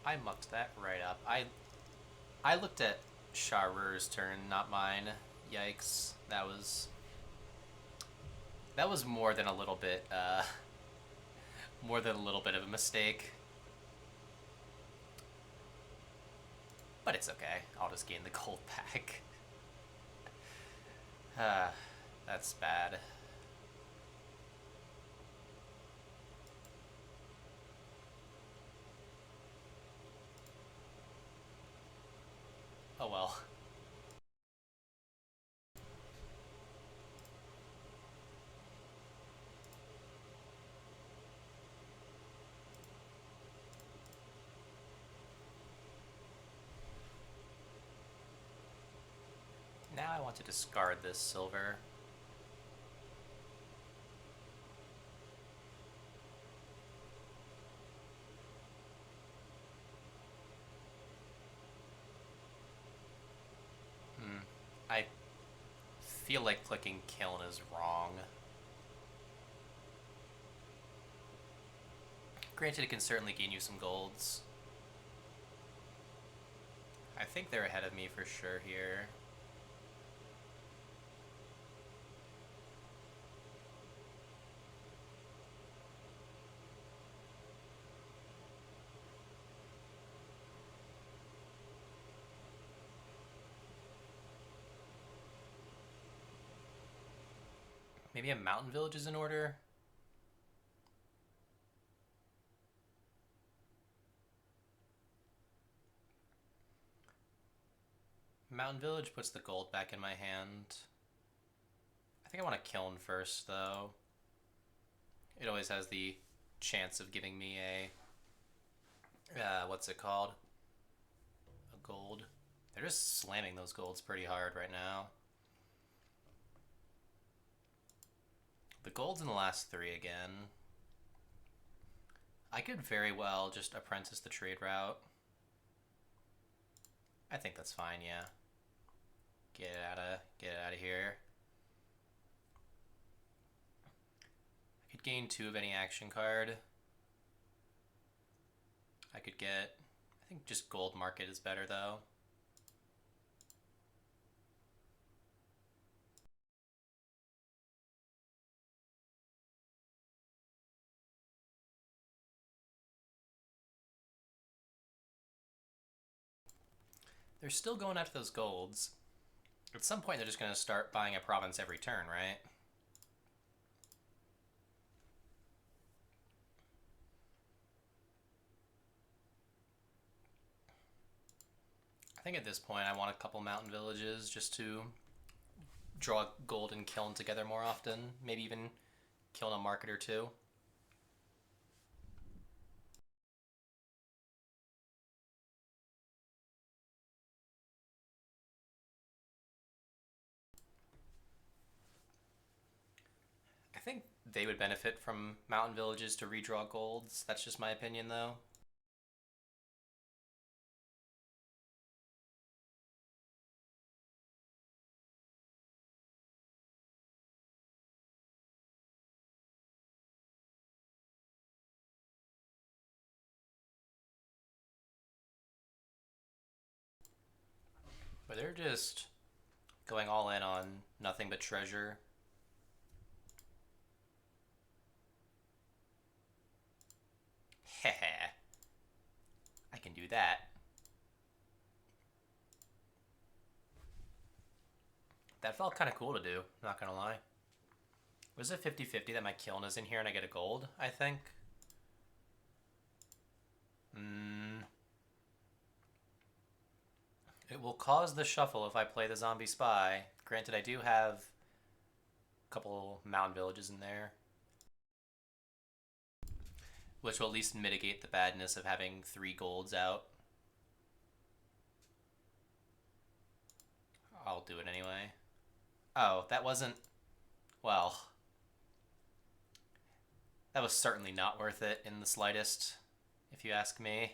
I mucked that right up. I looked at Sharur's turn, not mine. Yikes. That was more than a little bit more than a little bit of a mistake. But it's okay. I'll just gain the gold back. That's bad. Oh well. Now I want to discard this silver. I feel like clicking kiln is wrong. Granted, it can certainly gain you some golds. I think they're ahead of me for sure here. Maybe a mountain village is in order? Mountain village puts the gold back in my hand. I think I want to kiln first, though. It always has the chance of giving me a... what's it called? A gold. They're just slamming those golds pretty hard right now. The gold's in the last 3 again. I could very well just apprentice the trade route. I think that's fine, yeah. Get it out of here. I could gain 2 of any action card. I could get... I think just gold market is better, though. They're still going after those golds. At some point, they're just going to start buying a province every turn, right? I think at this point, I want a couple mountain villages just to draw gold and kiln together more often. Maybe even kiln a market or 2. I think they would benefit from mountain villages to redraw golds. That's just my opinion, though. But they're just going all in on nothing but treasure. Heh. I can do that. That felt kind of cool to do, not gonna lie. Was it 50-50 that my kiln is in here and I get a gold, I think? It will cause the shuffle if I play the zombie spy. Granted, I do have a couple mountain villages in there, which will at least mitigate the badness of having 3 golds out. I'll do it anyway. Oh, that wasn't... Well, that was certainly not worth it in the slightest, if you ask me.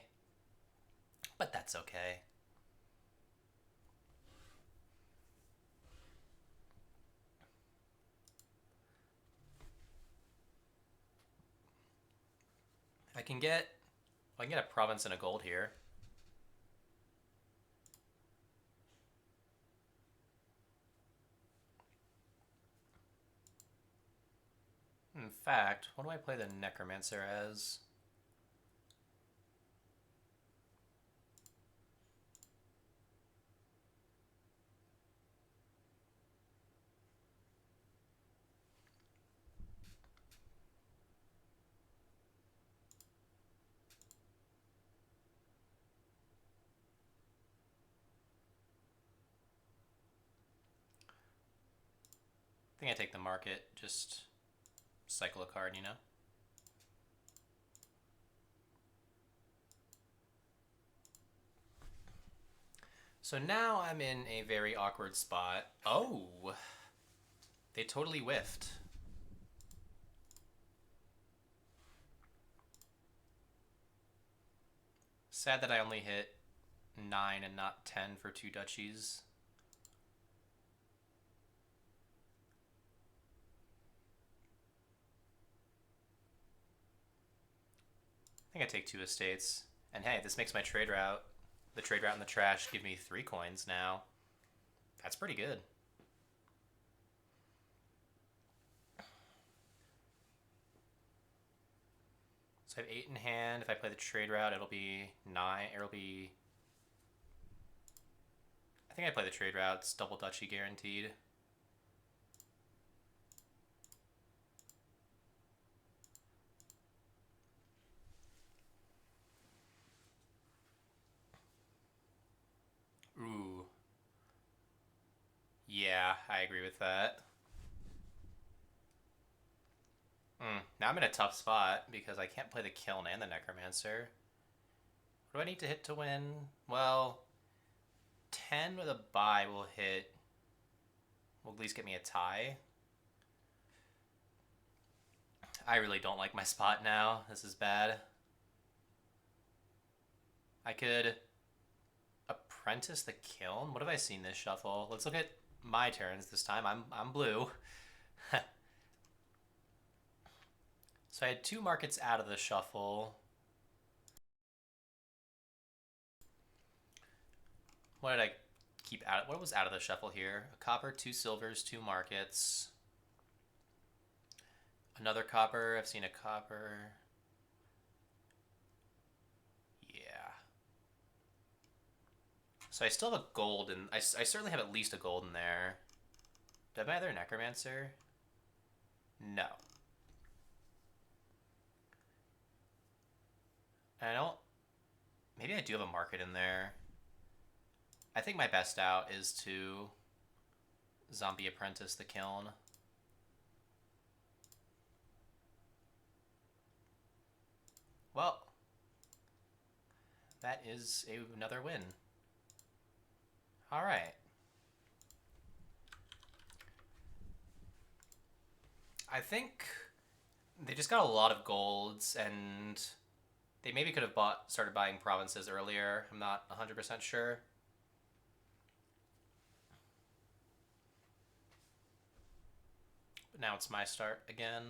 But that's okay. I can get a province and a gold here. In fact, what do I play the Necromancer as? I think I take the market, just cycle a card, you know? So now I'm in a very awkward spot. Oh! They totally whiffed. Sad that I only hit 9 and not 10 for 2 duchies. I think I take 2 estates. And hey, this makes my trade route, the trade route in the trash, give me 3 coins now. That's pretty good. So I have 8 in hand. If I play the trade route, it'll be 9. It'll be... I think I play the trade route. It's double duchy guaranteed. Ooh. Yeah, I agree with that. Now I'm in a tough spot because I can't play the Kiln and the Necromancer. What do I need to hit to win? Well, 10 with a bye will hit. Will at least get me a tie. I really don't like my spot now. This is bad. I could apprentice the Kiln. What have I seen this shuffle? Let's look at my turns this time. I'm blue. So I had 2 markets out of the shuffle. What did I keep out? What was out of the shuffle here? A copper, 2 silvers, 2 markets. Another copper. I've seen a copper. Yeah. So I still have a gold, and I certainly have at least a gold in there. Do I have my other Necromancer? No. And I don't... Maybe I do have a market in there. I think my best out is to zombie apprentice the Kiln. Well, that is another win. All right. I think they just got a lot of golds, and they maybe could have started buying provinces earlier. I'm not 100% sure. But now it's my start again.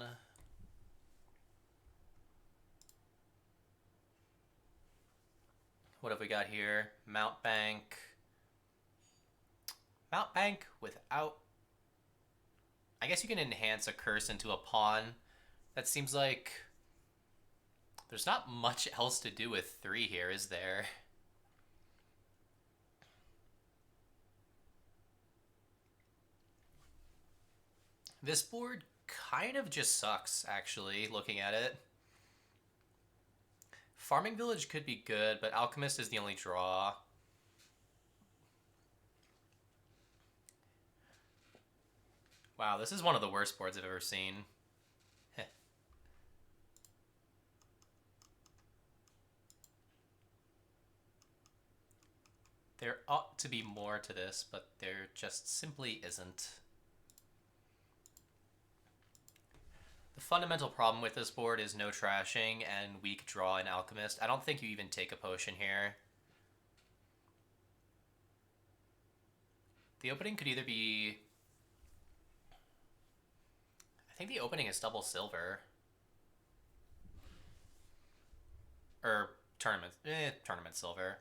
What have we got here? Mount Bank. Mount Bank without... I guess you can enhance a curse into a pawn. That seems like... There's not much else to do with 3 here, is there? This board kind of just sucks, actually, looking at it. Farming Village could be good, but Alchemist is the only draw. Wow, this is one of the worst boards I've ever seen. There ought to be more to this, but there just simply isn't. The fundamental problem with this board is no trashing and weak draw in Alchemist. I don't think you even take a potion here. The opening could either be... I think the opening is double silver. Or tournament. Tournament silver.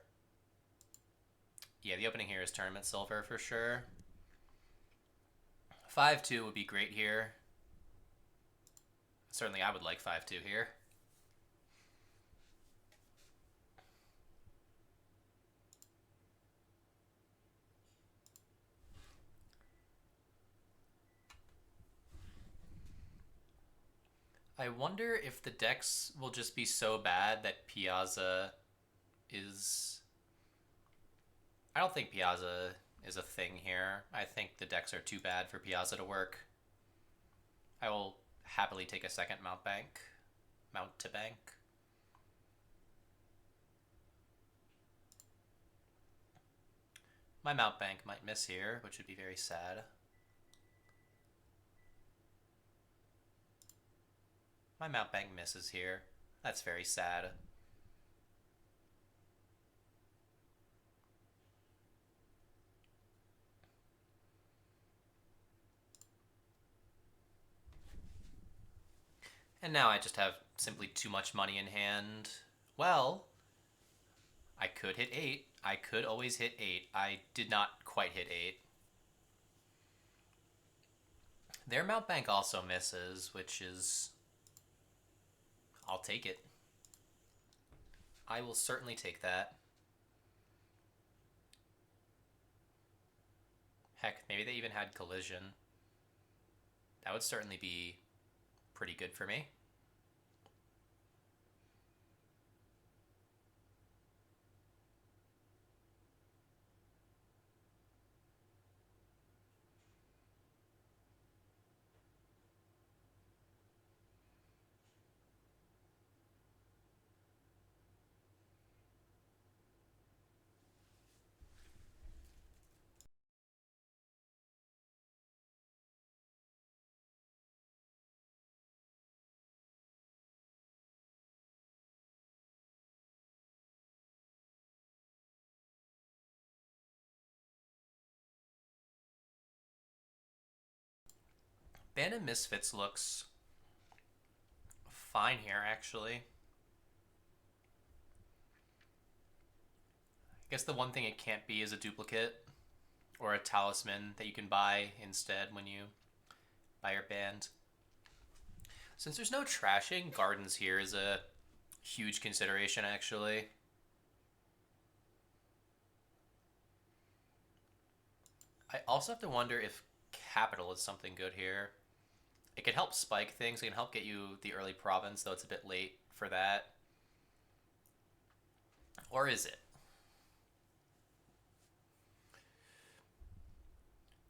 Yeah, the opening here is tournament silver for sure. 5-2 would be great here. Certainly I would like 5-2 here. I wonder if the decks will just be so bad that Piazza is... I don't think Piazza is a thing here. I think the decks are too bad for Piazza to work. I will happily take a second Mount to bank. My Mount Bank might miss here, which would be very sad. My Mount Bank misses here. That's very sad. And now I just have simply too much money in hand. Well, I could hit 8. I could always hit 8. I did not quite hit 8. Their Mount Bank also misses, which is... I'll take it. I will certainly take that. Heck, maybe they even had collision. That would certainly be pretty good for me. Band of Misfits looks fine here, actually. I guess the one thing it can't be is a duplicate or a talisman that you can buy instead when you buy your band. Since there's no trashing, Gardens here is a huge consideration, actually. I also have to wonder if Capital is something good here. It can help spike things. It can help get you the early province, though it's a bit late for that. Or is it?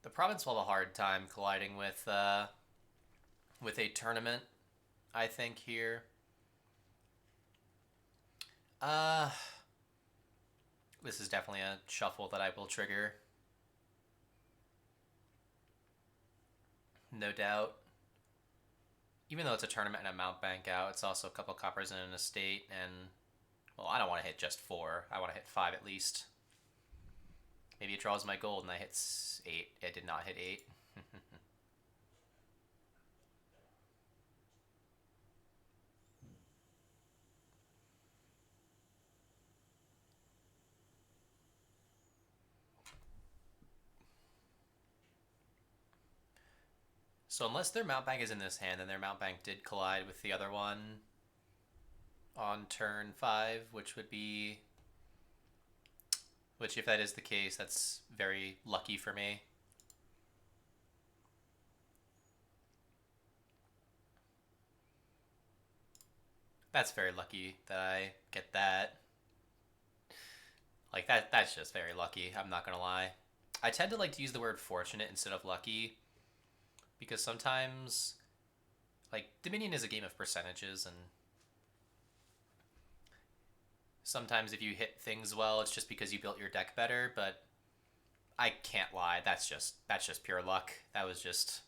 The province will have a hard time colliding with a tournament, I think, here. This is definitely a shuffle that I will trigger. No doubt. Even though it's a tournament and a mount bank out, it's also a couple coppers and an estate, and well, I don't want to hit just 4. I want to hit 5 at least. Maybe it draws my gold and I hit 8. It did not hit 8. So unless their mount bank is in this hand, then their mount bank did collide with the other one on turn 5, which would be... Which, if that is the case, that's very lucky for me. That's very lucky that I get that. Like, that's just very lucky, I'm not gonna lie. I tend to like to use the word fortunate instead of lucky, because sometimes, like, Dominion is a game of percentages, and sometimes if you hit things well, it's just because you built your deck better, but I can't lie, that's just pure luck. That was just...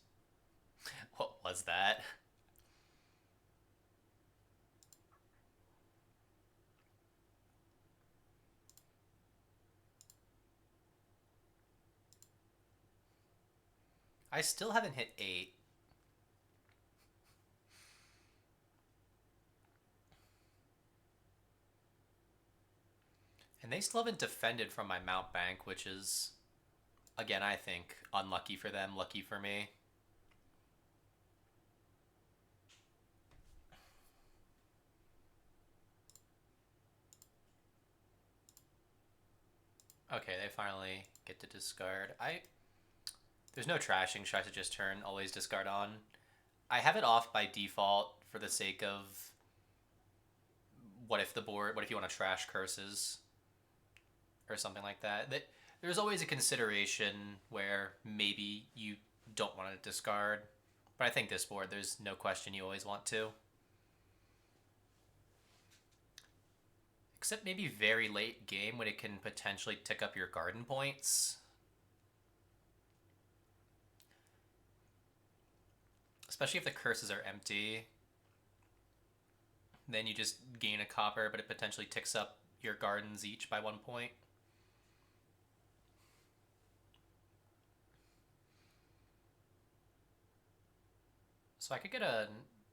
What was that? I still haven't hit 8. And they still haven't defended from my mount bank, which is, again, I think, unlucky for them, lucky for me. Okay, they finally get to discard. There's no trashing, should I just turn, always discard on. I have it off by default for the sake of what if you want to trash curses or something like that. There's always a consideration where maybe you don't want to discard, but I think this board, there's no question you always want to. Except maybe very late game when it can potentially tick up your garden points. Especially if the curses are empty. Then you just gain a copper, but it potentially ticks up your gardens each by 1 point. So I could get a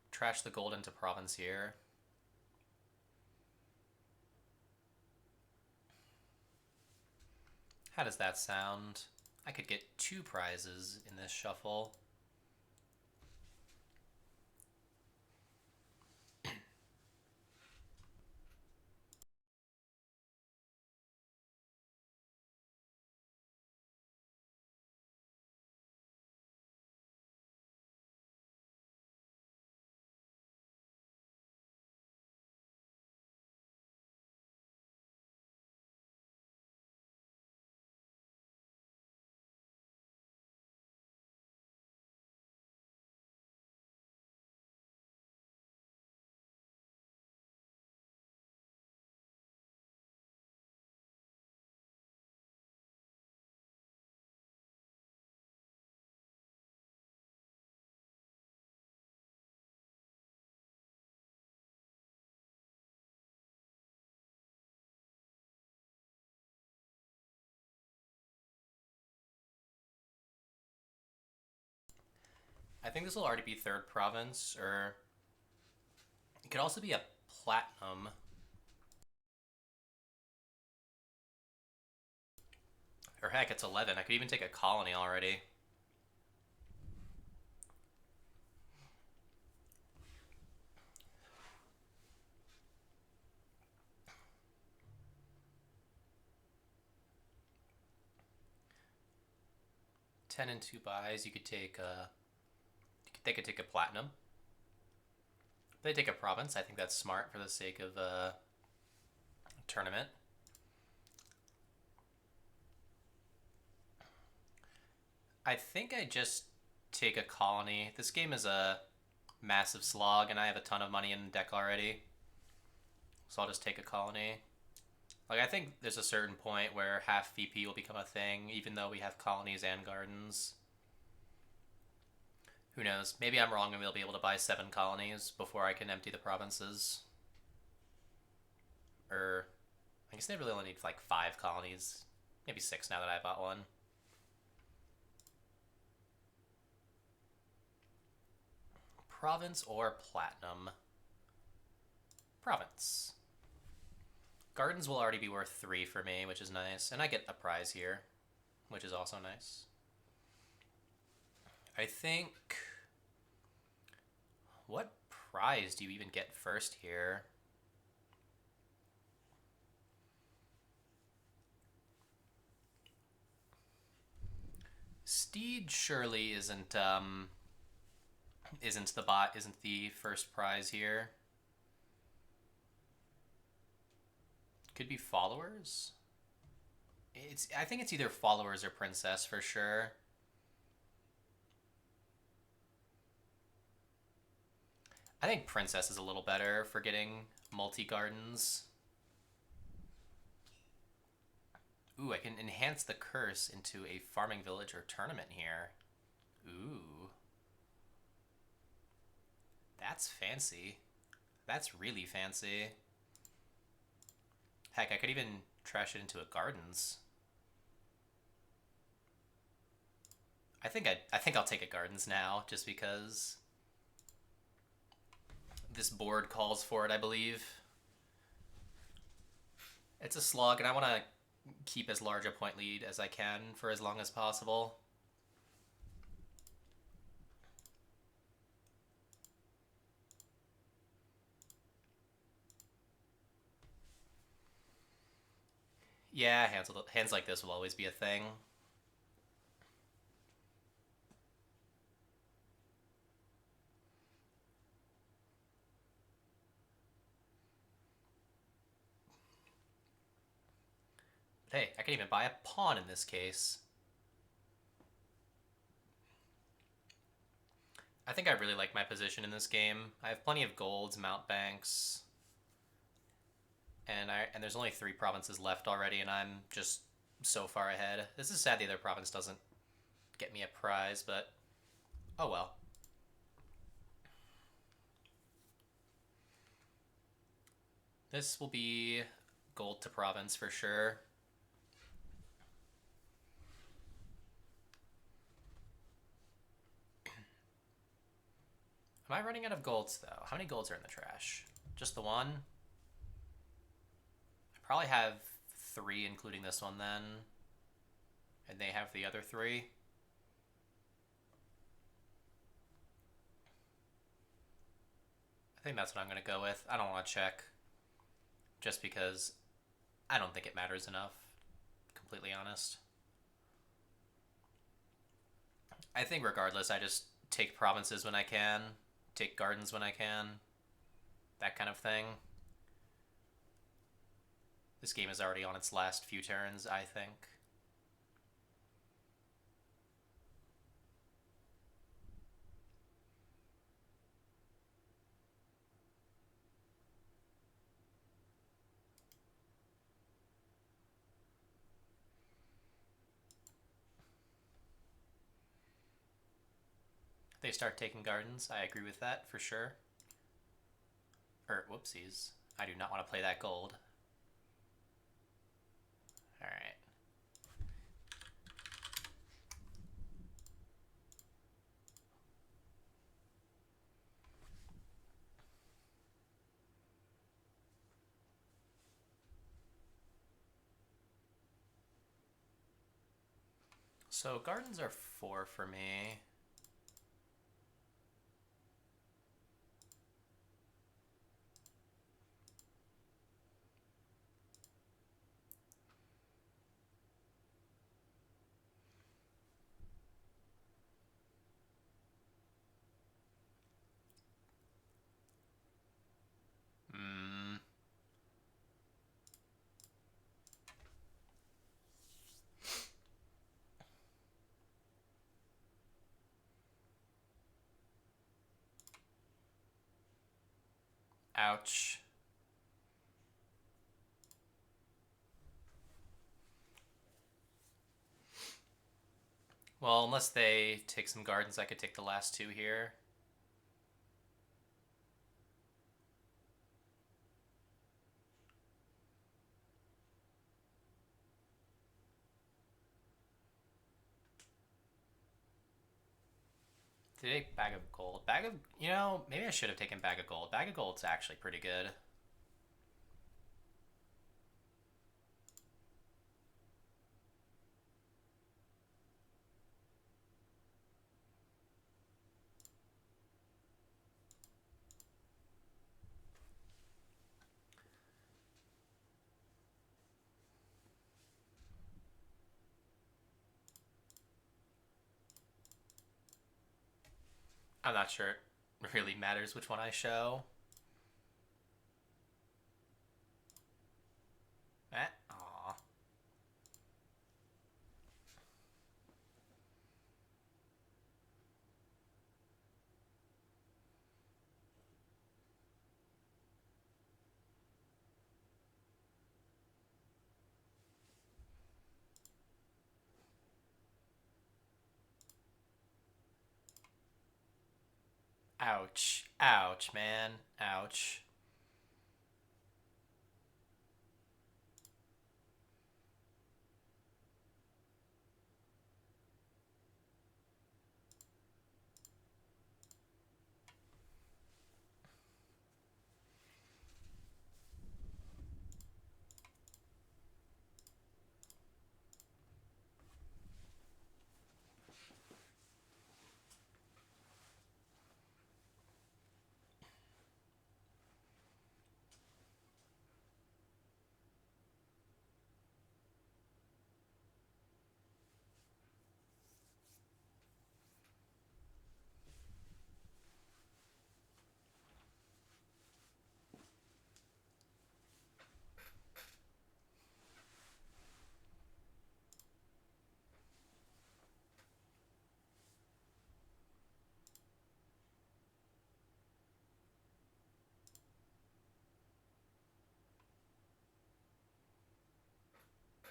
trash the gold into province here. How does that sound? I could get 2 prizes in this shuffle. I think this will already be 3rd province, or it could also be a platinum. Or heck, it's 11. I could even take a colony already. Ten and 2 buys. You could take a. They could take a platinum. If they take a province, I think that's smart for the sake of a tournament. I think I just take a colony. This game is a massive slog, and I have a ton of money in the deck already. So I'll just take a colony. Like, I think there's a certain point where half VP will become a thing, even though we have colonies and gardens. Who knows? Maybe I'm wrong and we'll be able to buy 7 colonies before I can empty the provinces. Or, I guess they really only need like 5 colonies. Maybe 6 now that I bought one. Province or platinum? Province. Gardens will already be worth 3 for me, which is nice. And I get a prize here, which is also nice. I think... What prize do you even get first here? Steed surely isn't isn't the first prize here. Could be followers. I think it's either followers or princess for sure. I think princess is a little better for getting multi gardens. Ooh, I can enhance the curse into a farming village or tournament here. Ooh. That's fancy. That's really fancy. Heck, I could even trash it into a gardens. I think I'll take a gardens now, just because this board calls for it, I believe. It's a slog, and I want to keep as large a point lead as I can for as long as possible. Yeah, hands like this will always be a thing. But hey, I can even buy a pawn in this case. I think I really like my position in this game. I have plenty of golds, mount banks, and there's only 3 provinces left already, and I'm just so far ahead. This is sad the other province doesn't get me a prize, but oh well. This will be gold to province for sure. Am I running out of golds, though? How many golds are in the trash? Just the one? I probably have 3, including this one, then. And they have the other 3. I think that's what I'm going to go with. I don't want to check. Just because I don't think it matters enough. Completely honest. I think regardless, I just take provinces when I can. Take gardens when I can. That kind of thing. This game is already on its last few turns, I think. They start taking gardens. I agree with that for sure. Whoopsies. I do not want to play that gold. Alright. So gardens are 4 for me. Ouch. Well, unless they take some gardens, I could take the last two here. Did they take bag of gold? Bag of, maybe I should have taken bag of gold. Bag of gold's actually pretty good. I'm not sure it really matters which one I show. Aw. Ouch. Ouch, man. Ouch.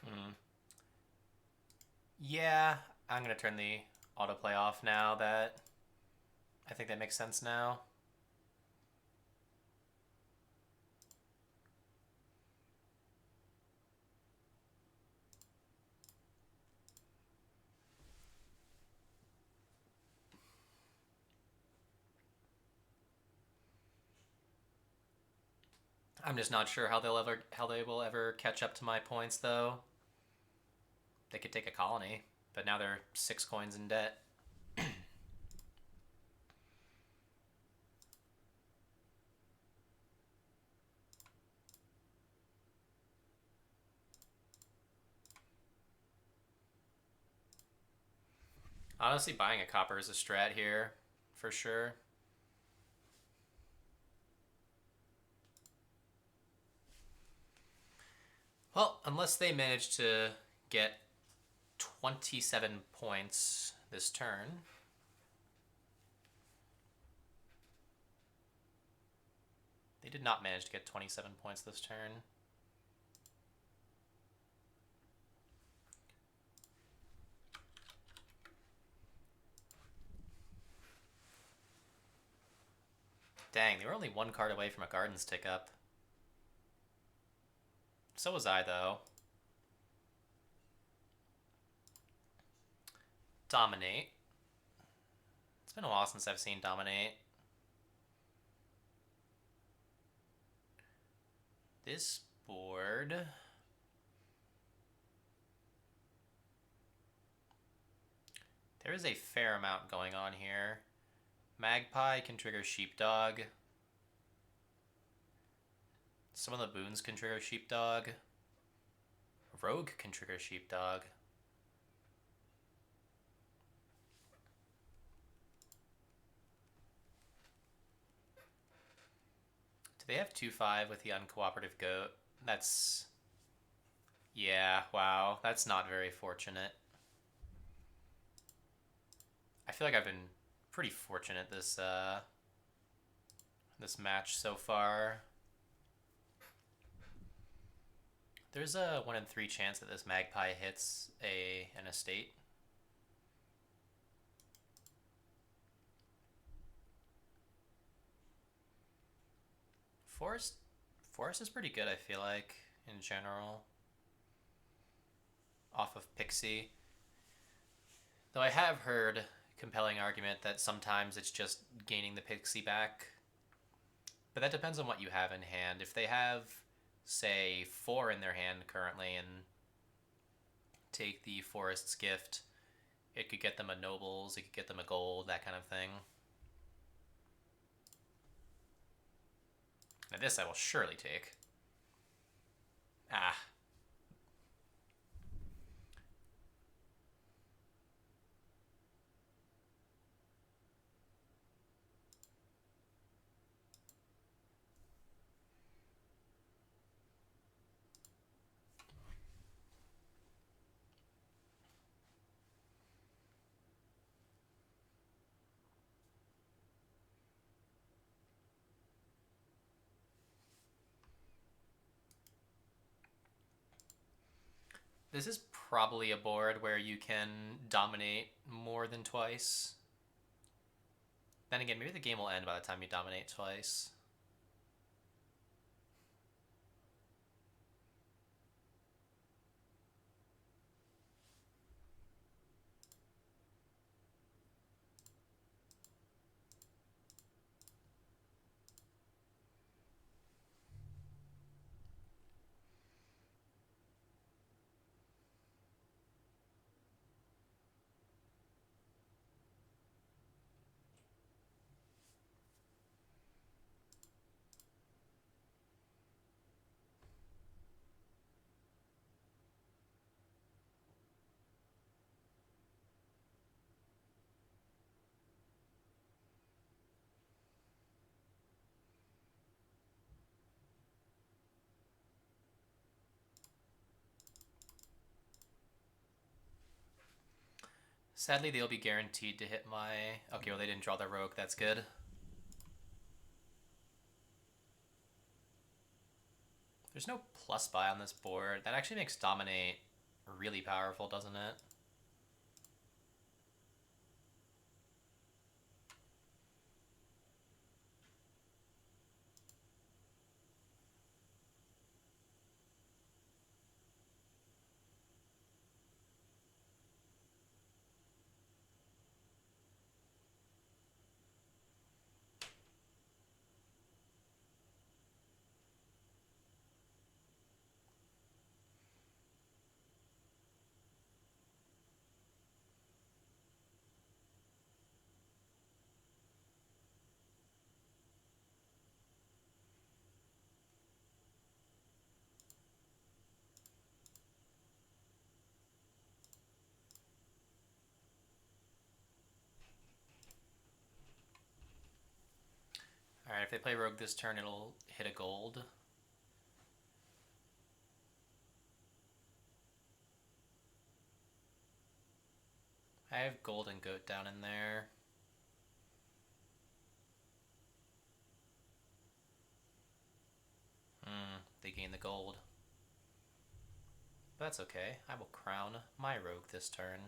Hmm. Yeah, I'm gonna turn the autoplay off now that I think that makes sense now. I'm just not sure how they will ever catch up to my points though. They could take a colony, but now they're 6 coins in debt. Honestly, buying a copper is a strat here, for sure. Well, unless they manage to get 27 points this turn. They did not manage to get 27 points this turn. Dang, they were only one card away from a Gardens tick up. So was I, though. Dominate. It's been a while since I've seen Dominate. This board... There is a fair amount going on here. Magpie can trigger Sheepdog. Some of the boons can trigger Sheepdog. Rogue can trigger Sheepdog. Do they have 2-5 with the uncooperative goat? That's... Yeah, wow. That's not very fortunate. I feel like I've been pretty fortunate this this match so far. There's a 1 in 3 chance that this magpie hits an estate. Forest, Forest is pretty good, I feel like, in general. Off of Pixie. Though I have heard compelling argument that sometimes it's just gaining the Pixie back. But that depends on what you have in hand. If they have, say, 4 in their hand currently and take the Forest's Gift, it could get them a Nobles, it could get them a Gold, that kind of thing. Now this I will surely take. Ah. This is probably a board where you can dominate more than twice. Then again, maybe the game will end by the time you dominate twice. Sadly, they'll be guaranteed to hit my... Okay, well, they didn't draw their rogue. That's good. There's no plus buy on this board. That actually makes dominate really powerful, doesn't it? Alright, if they play rogue this turn, it'll hit a gold. I have golden goat down in there. They gain the gold. But that's okay. I will crown my rogue this turn.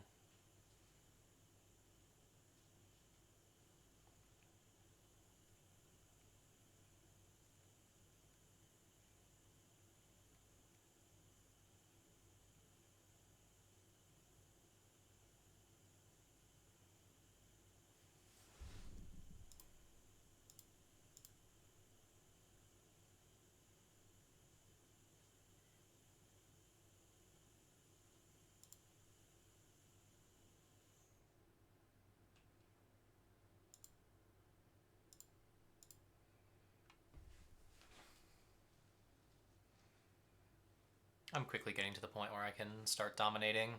I'm quickly getting to the point where I can start dominating.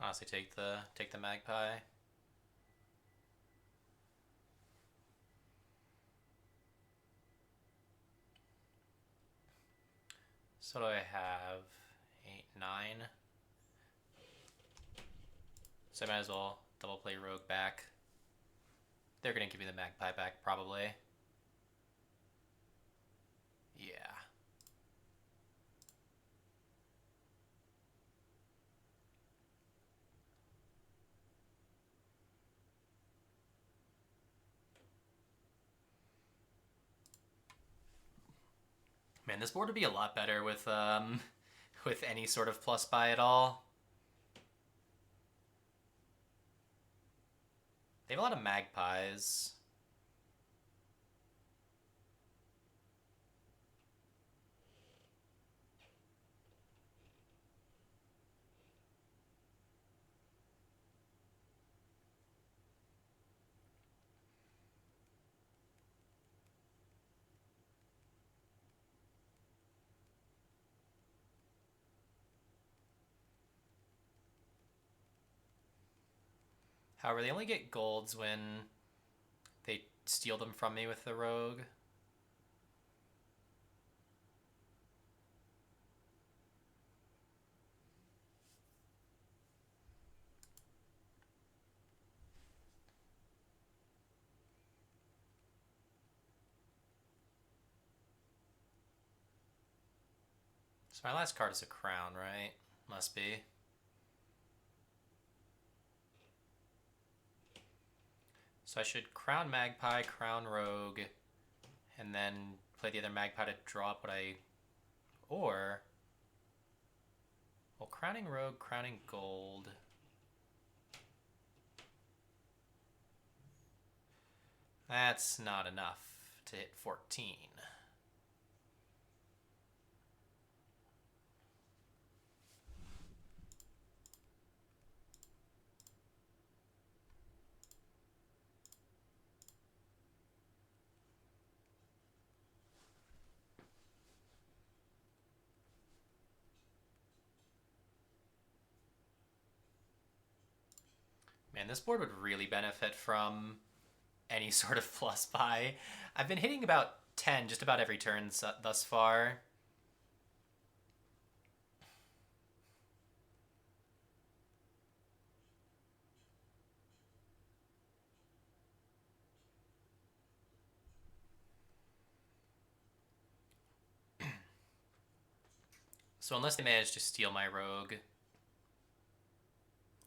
Honestly, take the magpie. So what do I have? 8, 9. So I might as well double play rogue back. They're gonna give me the magpie back, probably. Yeah. Man, this board would be a lot better with with any sort of plus buy at all. They have a lot of magpies. However, they only get golds when they steal them from me with the rogue. So my last card is a crown, right? Must be. So I should crown magpie, crown rogue, and then play the other magpie to draw up what I... Or... Well, crowning rogue, crowning gold. That's not enough to hit 14. Man, this board would really benefit from any sort of plus buy. I've been hitting about 10 just about every turn thus far. So unless they manage to steal my rogue,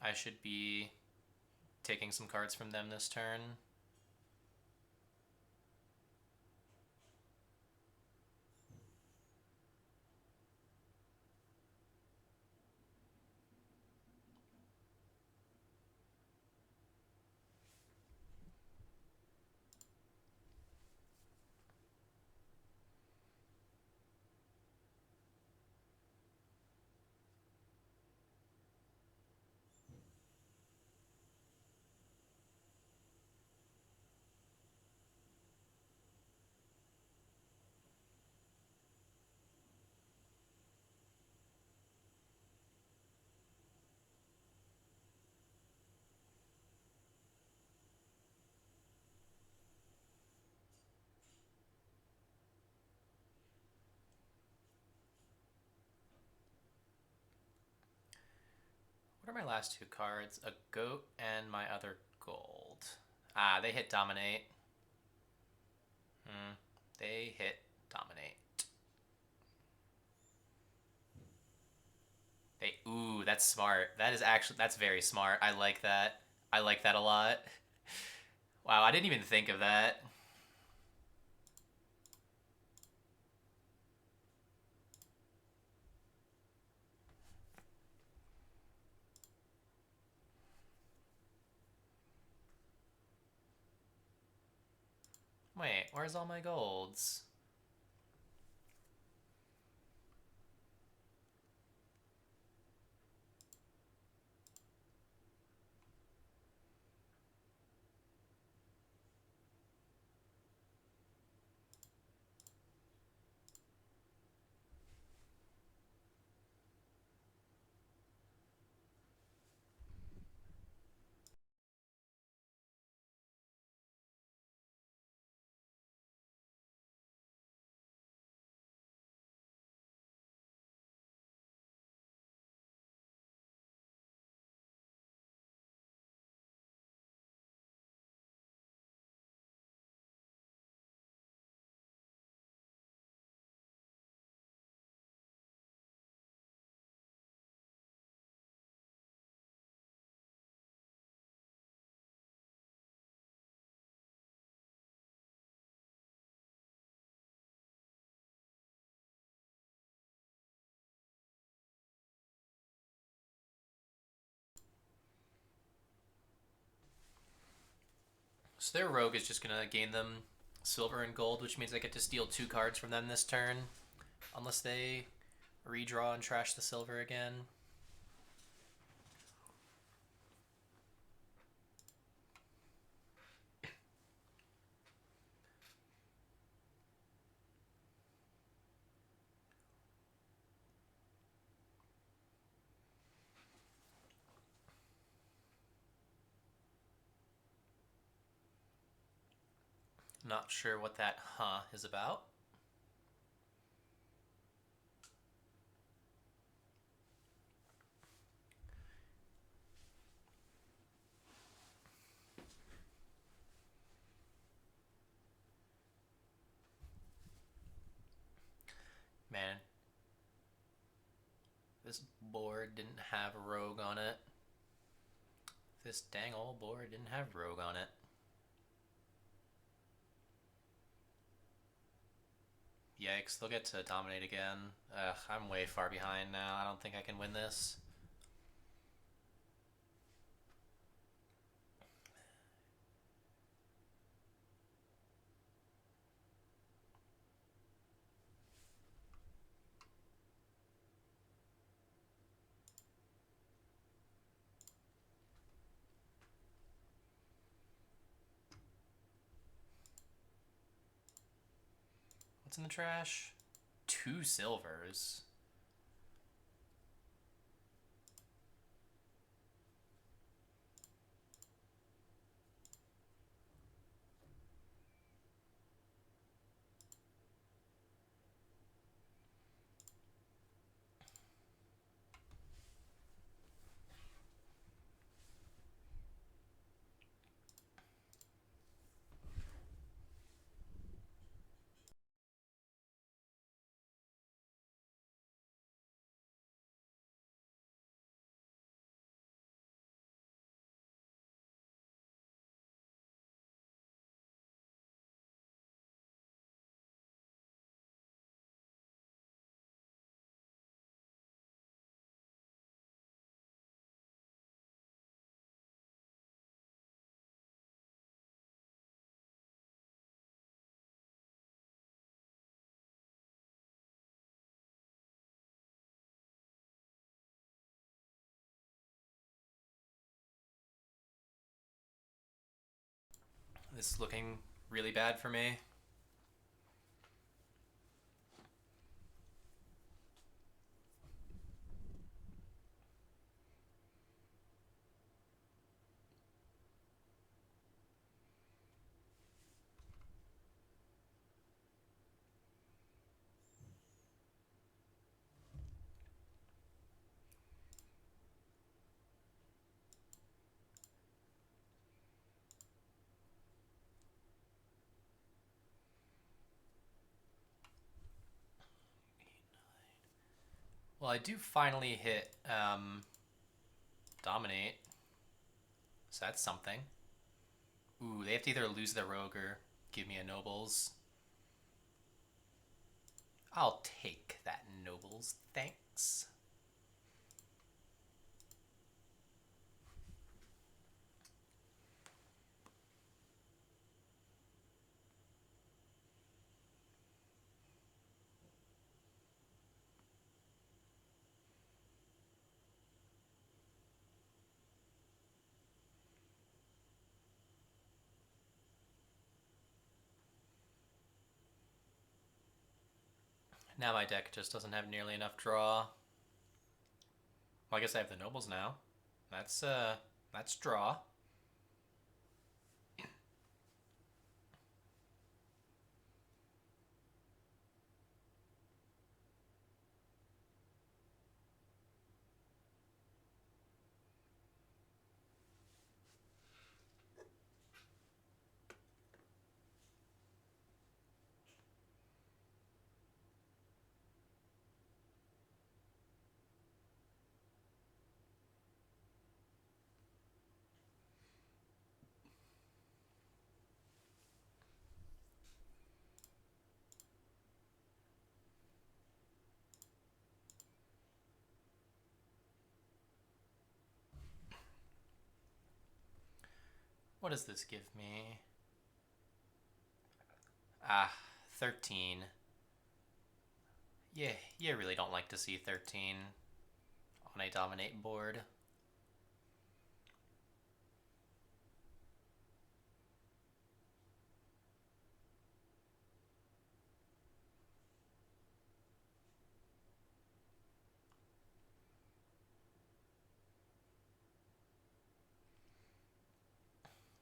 I should be taking some cards from them this turn. What are my last two cards? A goat and my other gold. Ah, they hit dominate. They hit dominate. Ooh, that's smart. That's very smart. I like that. I like that a lot. Wow, I didn't even think of that. Wait, where's all my golds? So their rogue is just gonna gain them silver and gold, which means I get to steal 2 cards from them this turn, unless they redraw and trash the silver again. Not sure what that is about. Man, this board didn't have rogue on it. This dang old board didn't have rogue on it. Yikes, they'll get to dominate again. Ugh, I'm way far behind now. I don't think I can win this. What's in the trash? 2 silvers. This is looking really bad for me. Well, I do finally hit dominate. So that's something. Ooh, they have to either lose their rogue or give me a nobles. I'll take that nobles, thanks. Now my deck just doesn't have nearly enough draw. Well, I guess I have the nobles now. That's draw. What does this give me? Ah, 13. Yeah, you really don't like to see 13 on a dominate board.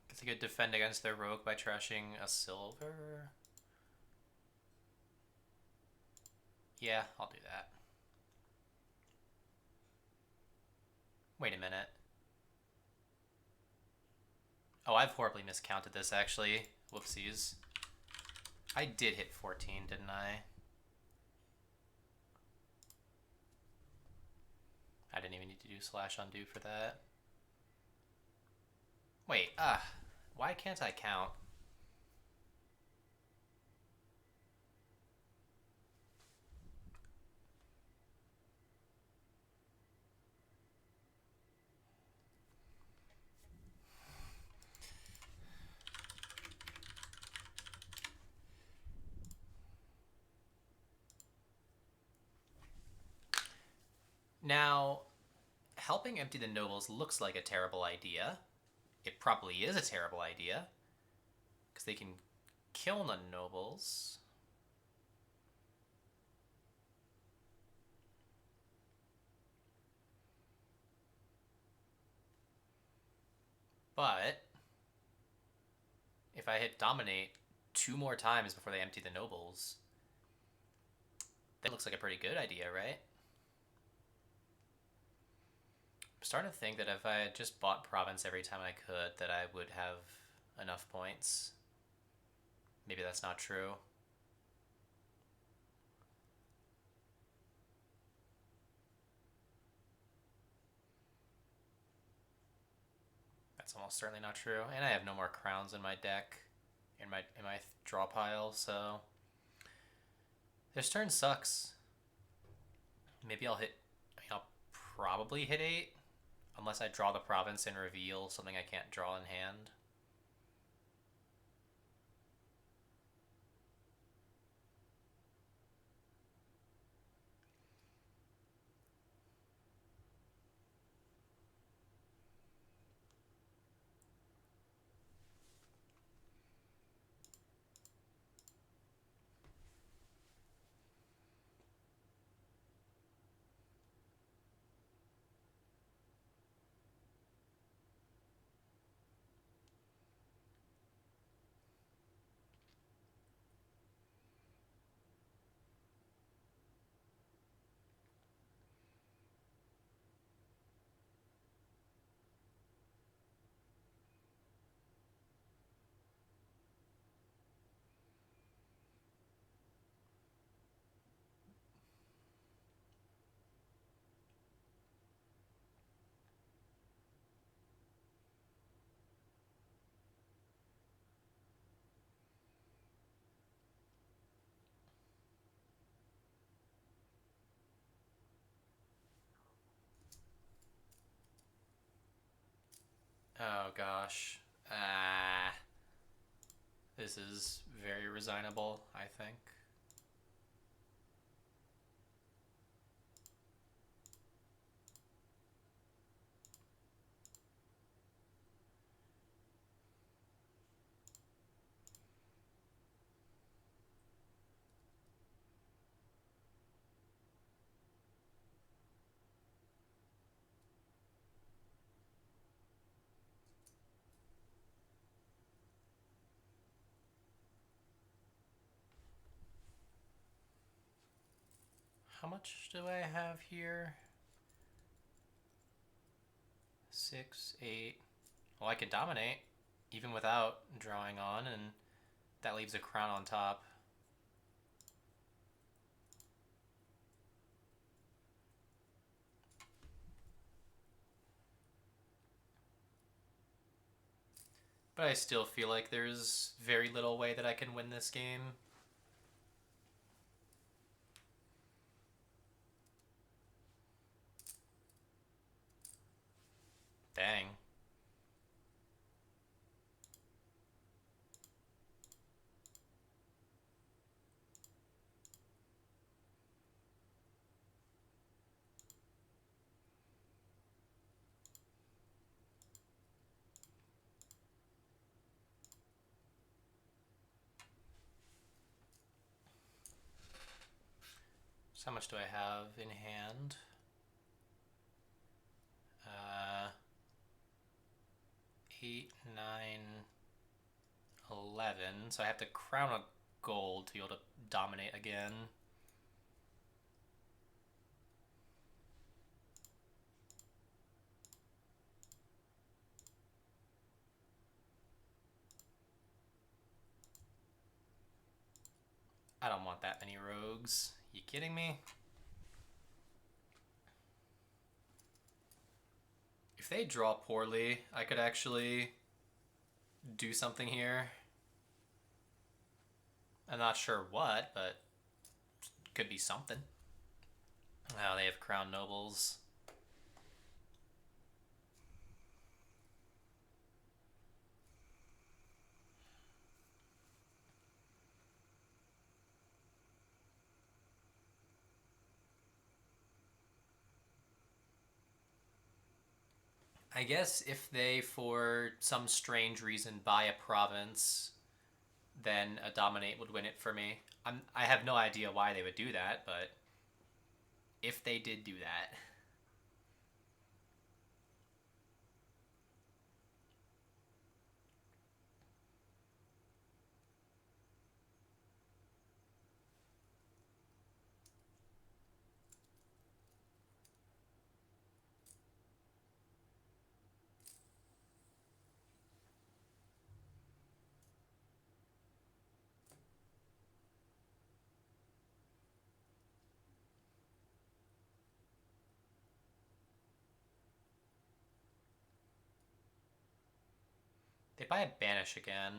Guess I could defend against their rogue by trashing a silver. Yeah, I'll do that. Wait a minute. Oh, I've horribly miscounted this, actually. Whoopsies. I did hit 14, didn't I? I didn't even need to do slash undo for that. Wait, why can't I count? Now, helping empty the nobles looks like a terrible idea. It probably is a terrible idea, because they can kill the nobles. But if I hit dominate 2 more times before they empty the nobles, that looks like a pretty good idea, right? I'm starting to think that if I had just bought province every time I could, that I would have enough points. Maybe that's not true. That's almost certainly not true. And I have no more crowns in my deck, in my draw pile, so this turn sucks. Maybe I'll hit. I mean, I'll probably hit 8, unless I draw the province and reveal something I can't draw in hand. Oh gosh. Ah. This is very resignable, I think. How much do I have here? 6, 8. Well, I can dominate, even without drawing on, and that leaves a crown on top. But I still feel like there's very little way that I can win this game. Dang. So how much do I have in hand? 8, 9, 11. So I have to crown a gold to be able to dominate again. I don't want that many rogues. You kidding me? If they draw poorly, I could actually do something here. I'm not sure what, but could be something. Oh, they have crown nobles. I guess if they, for some strange reason, buy a province, then a dominate would win it for me. I have no idea why they would do that, but if they did do that. They buy a banish again.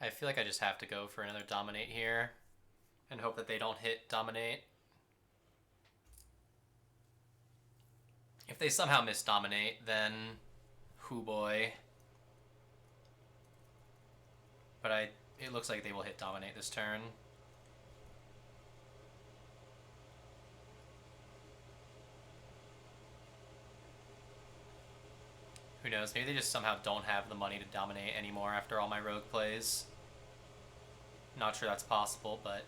I feel like I just have to go for another dominate here and hope that they don't hit dominate. If they somehow miss dominate, then hoo boy. But it looks like they will hit dominate this turn. Who knows? Maybe they just somehow don't have the money to dominate anymore after all my rogue plays. Not sure that's possible, but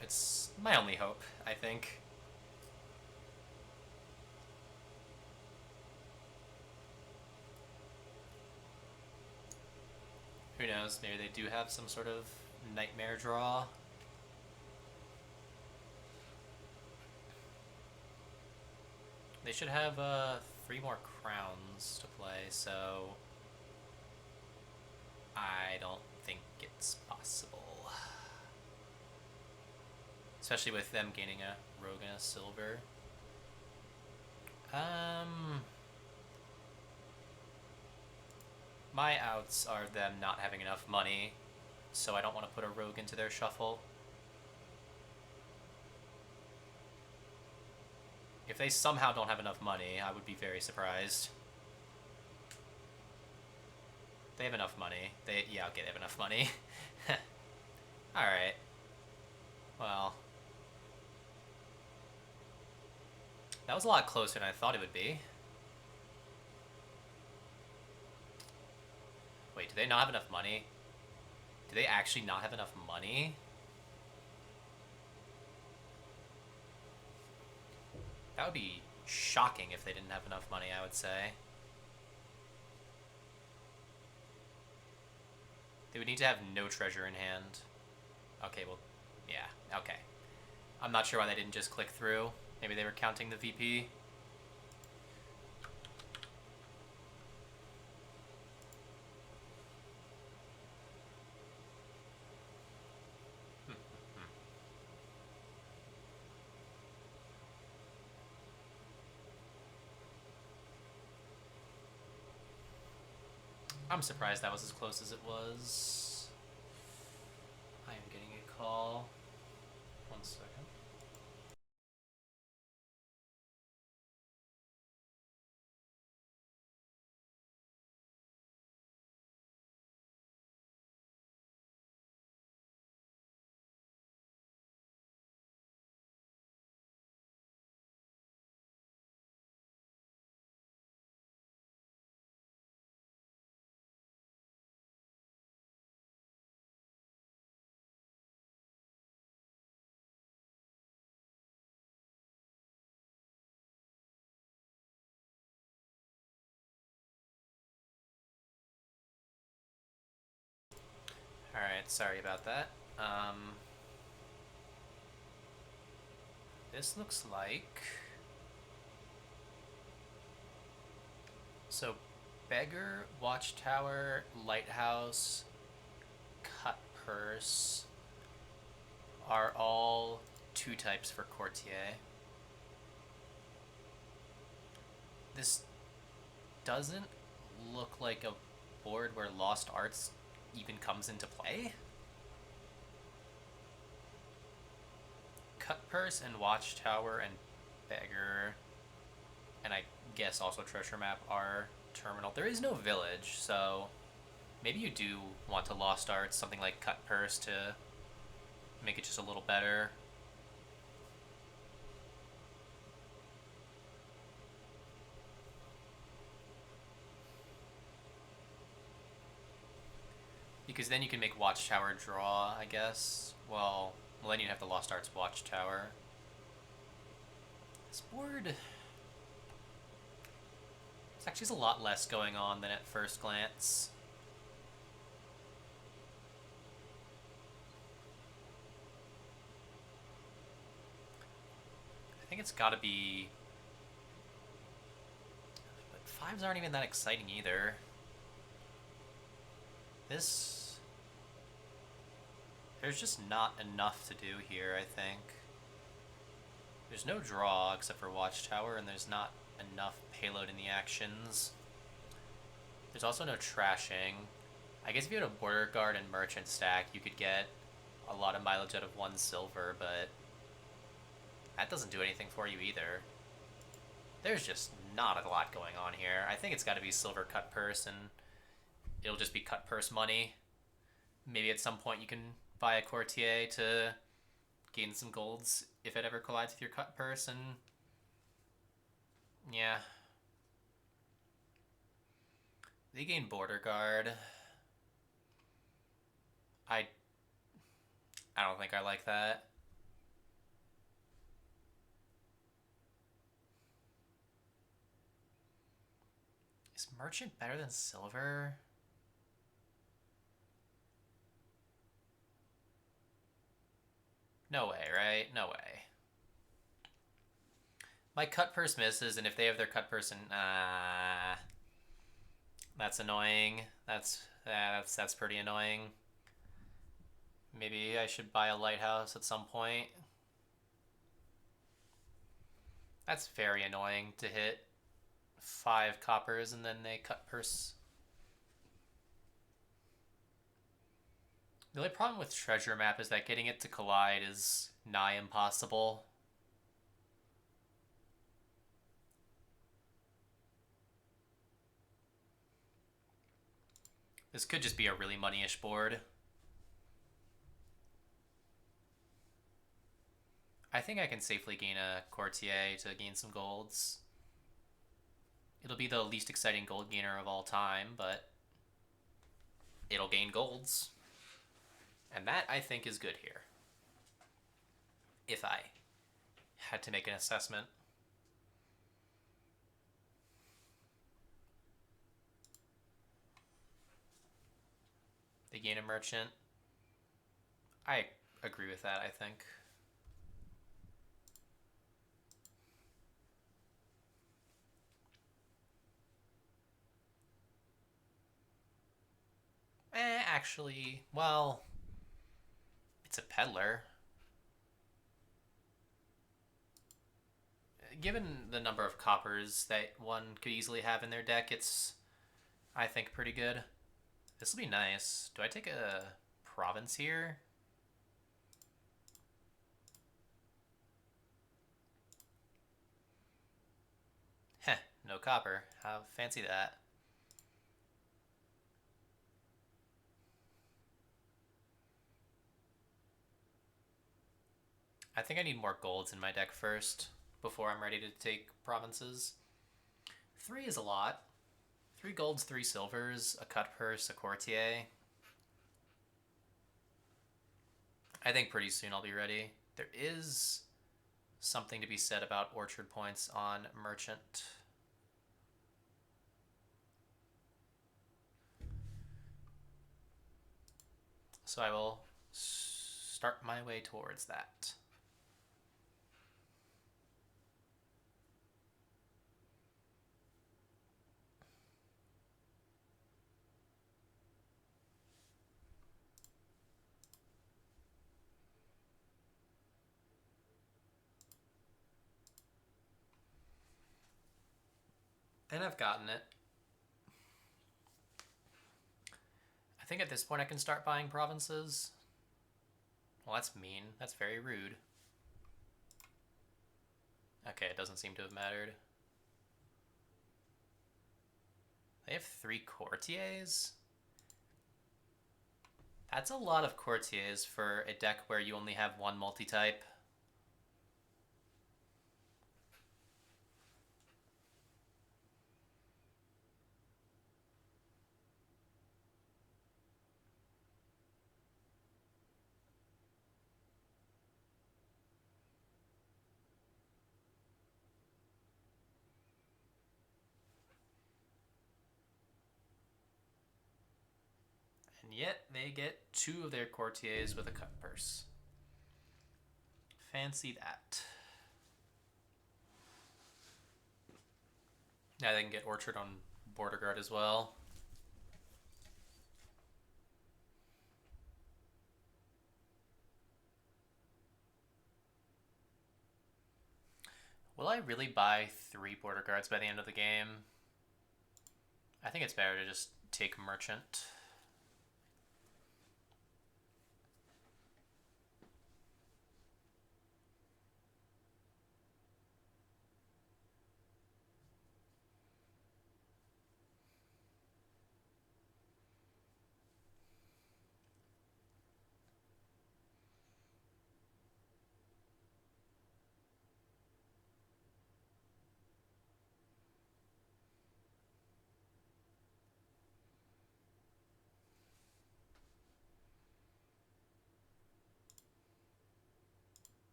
it's my only hope, I think. Who knows? Maybe they do have some sort of nightmare draw. They should have 3 more crowns to play, so I don't think it's possible. Especially with them gaining a rogue and a silver. My outs are them not having enough money, so I don't want to put a rogue into their shuffle. If they somehow don't have enough money, I would be very surprised. They have enough money. Yeah, okay, they have enough money. Alright. Well. That was a lot closer than I thought it would be. Wait, do they not have enough money? Do they actually not have enough money? That would be shocking if they didn't have enough money, I would say. They would need to have no treasure in hand. Okay, well, yeah, okay. I'm not sure why they didn't just click through. Maybe they were counting the VP. I'm surprised that was as close as it was. I am getting a call. second. Alright, sorry about that. This looks like... So, Beggar, Watchtower, Lighthouse, Cut Purse are all 2 types for Courtier. This doesn't look like a board where Lost Arts even comes into play. Cut Purse and Watchtower and Beggar, and I guess also Treasure Map are terminal. There is no village, so maybe you do want to Lost Arts something like Cut Purse to make it just a little better. Because then you can make Watchtower draw, I guess. Well, then you'd have the Lost Arts Watchtower. This board... There's actually a lot less going on than at first glance. I think it's gotta be... But 5s aren't even that exciting either. This... There's just not enough to do here, I think. There's no draw except for Watchtower, and there's not enough payload in the actions. There's also no trashing. I guess if you had a Border Guard and Merchant stack, you could get a lot of mileage out of 1 silver, but that doesn't do anything for you either. There's just not a lot going on here. I think it's got to be Silver Cut Purse, and it'll just be Cut Purse money. Maybe at some point you can buy a Courtier to gain some golds if it ever collides with your Cut Purse, and yeah. They gain Border Guard. I don't think I like that. Is Merchant better than Silver? No way, right? No way. My Cut Purse misses, and if they have their Cut Purse, that's annoying. That's pretty annoying. Maybe I should buy a Lighthouse at some point. That's very annoying to hit 5 coppers and then they Cut Purse. The only problem with Treasure Map is that getting it to collide is nigh impossible. This could just be a really money-ish board. I think I can safely gain a Courtier to gain some golds. It'll be the least exciting gold gainer of all time, but it'll gain golds. And that, I think, is good here. If I had to make an assessment. They gain a Merchant. I agree with that, I think. Actually, well, it's a Peddler. Given the number of coppers that one could easily have in their deck, it's, I think, pretty good. This will be nice. Do I take a province here? No copper. How fancy that. I think I need more golds in my deck first before I'm ready to take provinces. 3 is a lot. 3 golds, 3 silvers, a cut purse, a courtier. I think pretty soon I'll be ready. There is something to be said about orchard points on merchant. So I will start my way towards that. And I've gotten it. I think at this point I can start buying provinces. Well, that's mean. That's very rude. Okay, it doesn't seem to have mattered. They have 3 courtiers? That's a lot of courtiers for a deck where you only have 1 multi-type. And yet they get 2 of their courtiers with a cut purse. Fancy that. Now they can get orchard on border guard as well. Will I really buy 3 border guards by the end of the game? I think it's better to just take merchant.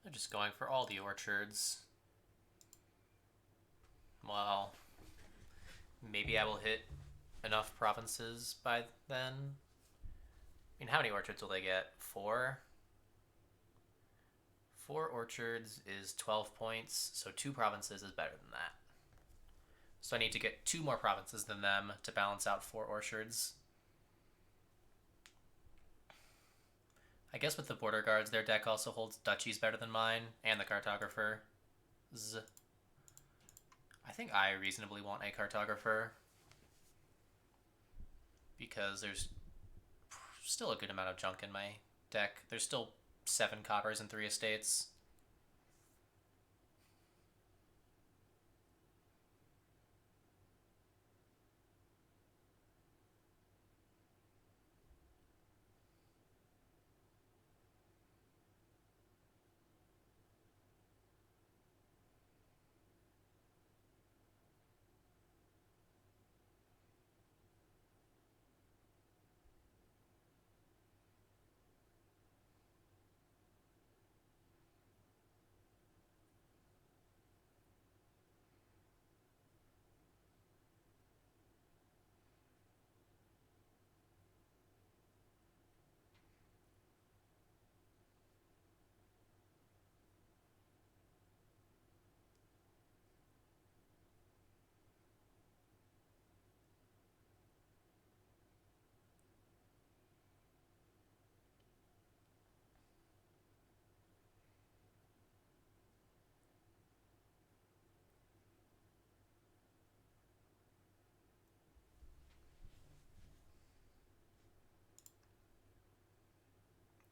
They're just going for all the orchards. Well, maybe I will hit enough provinces by then. I mean, how many orchards will they get? 4? 4 orchards is 12 points, so 2 provinces is better than that. So I need to get 2 more provinces than them to balance out 4 orchards. I guess with the border guards, their deck also holds duchies better than mine, and the cartographer. I think I reasonably want a cartographer, because there's still a good amount of junk in my deck. There's still 7 coppers and 3 estates.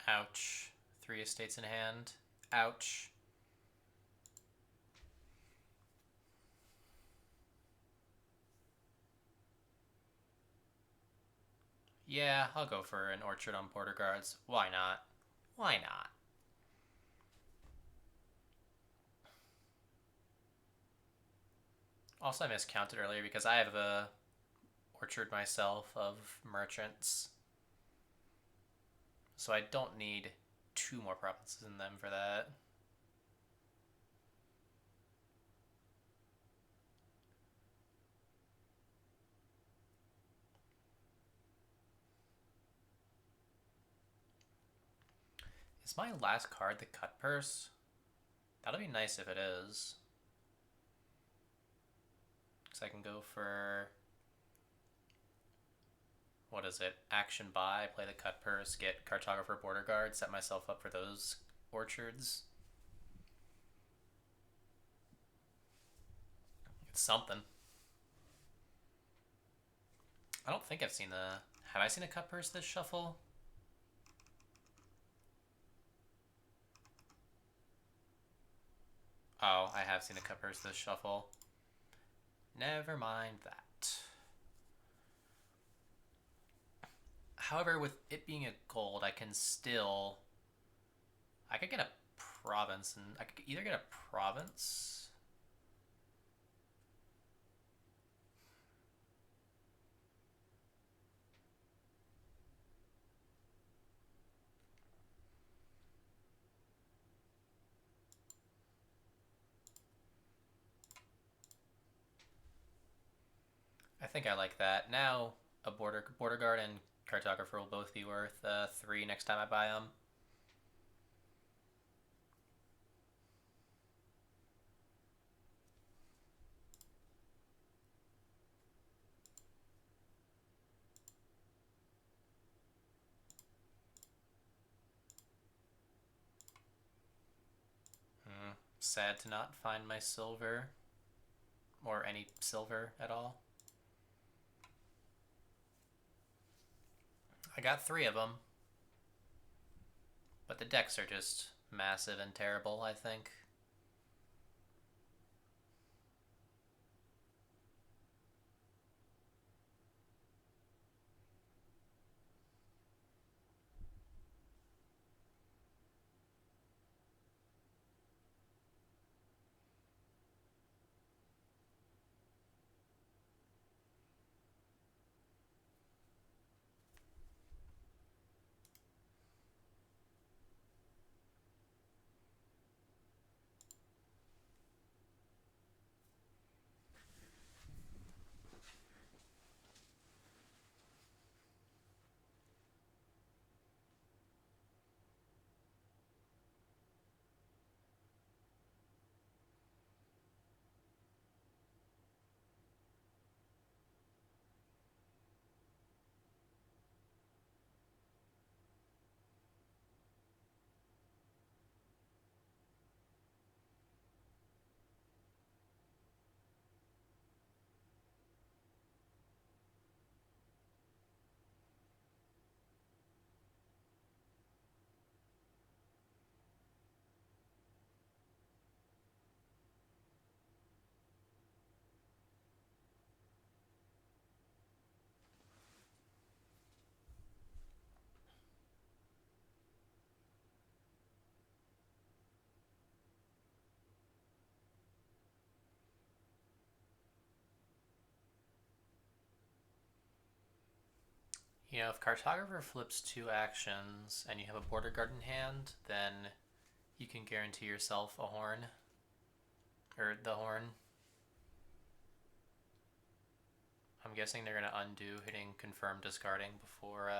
Ouch. 3 estates in hand. Ouch. Yeah, I'll go for an orchard on border guards. Why not? Why not? Also, I miscounted earlier because I have a orchard myself of merchants, so I don't need two more provinces in them for that. Is my last card the cut purse? That'll be nice if it is. Because I can go for. What is it? Action buy, play the cut purse, get cartographer border guard, set myself up for those orchards. It's something. I don't think I've seen the. Have I seen a cut purse this shuffle? Oh, I have seen a cut purse this shuffle. Never mind that. However, with it being a gold, I can still. I could get a province, and I could either get a province. I think I like that. Now, a border guard and cartographer will both be worth 3 next time I buy them. Sad to not find my silver. Or any silver at all. I got 3 of them. But the decks are just massive and terrible, I think. You know, if cartographer flips 2 actions and you have a border guard in hand, then you can guarantee yourself a horn. Or the horn. I'm guessing they're going to undo hitting confirm discarding before,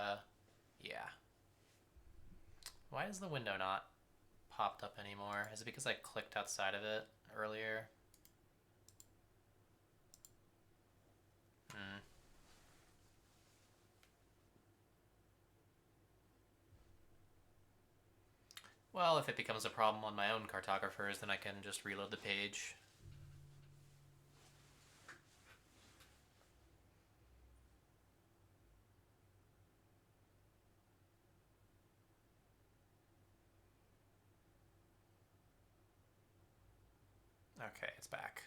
yeah. Why is the window not popped up anymore? Is it because I clicked outside of it earlier? Well, if it becomes a problem on my own cartographers, then I can just reload the page. Okay, it's back.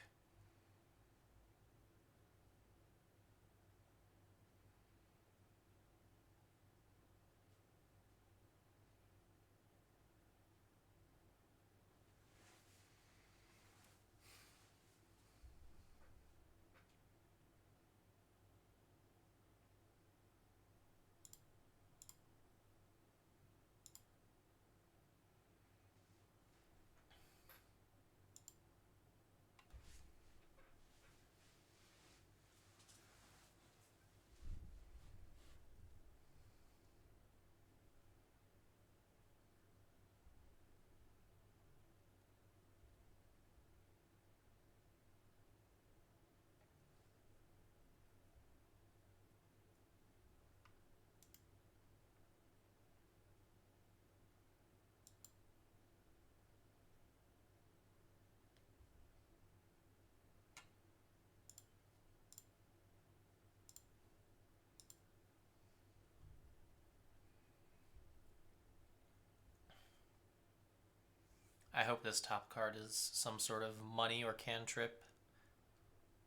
I hope this top card is some sort of money or cantrip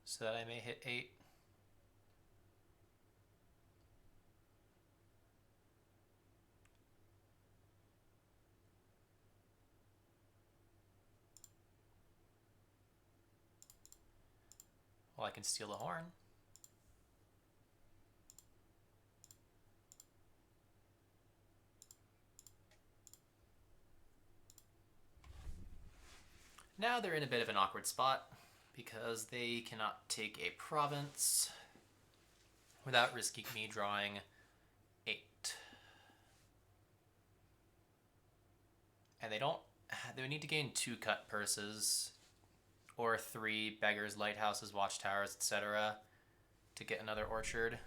so that I may hit 8. Well, I can steal the horn. Now they're in a bit of an awkward spot because they cannot take a province without risking me drawing 8. And they would need to gain 2 cut purses or 3 beggars, lighthouses, watchtowers, etc. to get another orchard.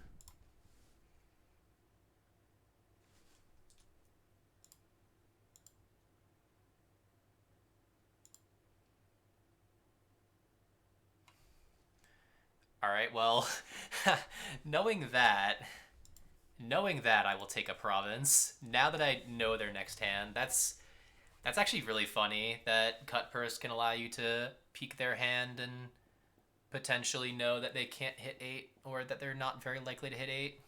All right, well, knowing that I will take a province, now that I know their next hand, that's actually really funny that cut purse can allow you to peek their hand and potentially know that they can't hit 8 or that they're not very likely to hit 8.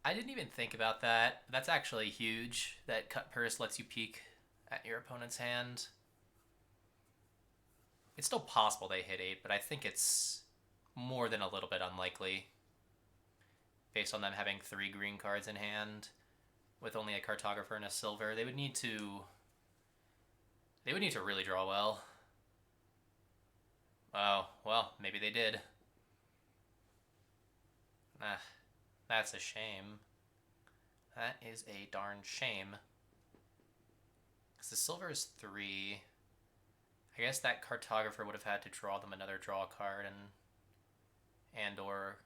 I didn't even think about that. That's actually huge that cut purse lets you peek at your opponent's hand. It's still possible they hit 8, but I think it's more than a little bit unlikely based on them having 3 green cards in hand with only a cartographer and a silver. They would need to really draw well. Oh, well, maybe they did. That's a shame. That is a darn shame. Because the silver is 3. I guess that cartographer would have had to draw them another draw card and or...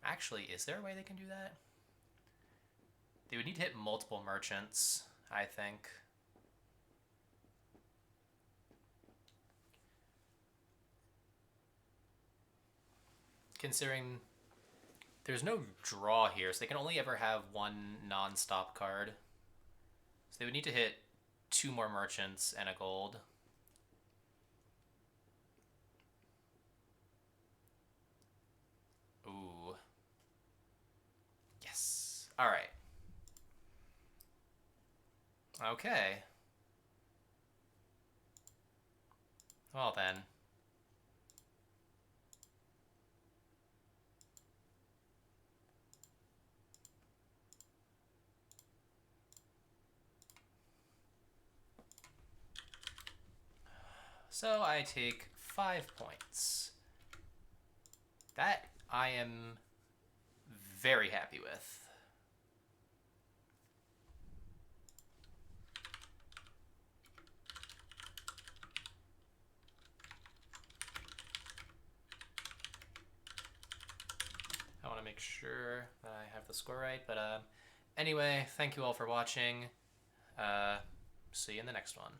Actually, is there a way they can do that? They would need to hit multiple merchants, I think. Considering there's no draw here, so they can only ever have 1 non-stop card. So they would need to hit 2 more merchants and a gold. Ooh. Yes. All right. Okay. Well then. So I take 5 points. That I am very happy with. I want to make sure that I have the score right, but anyway, thank you all for watching. See you in the next one.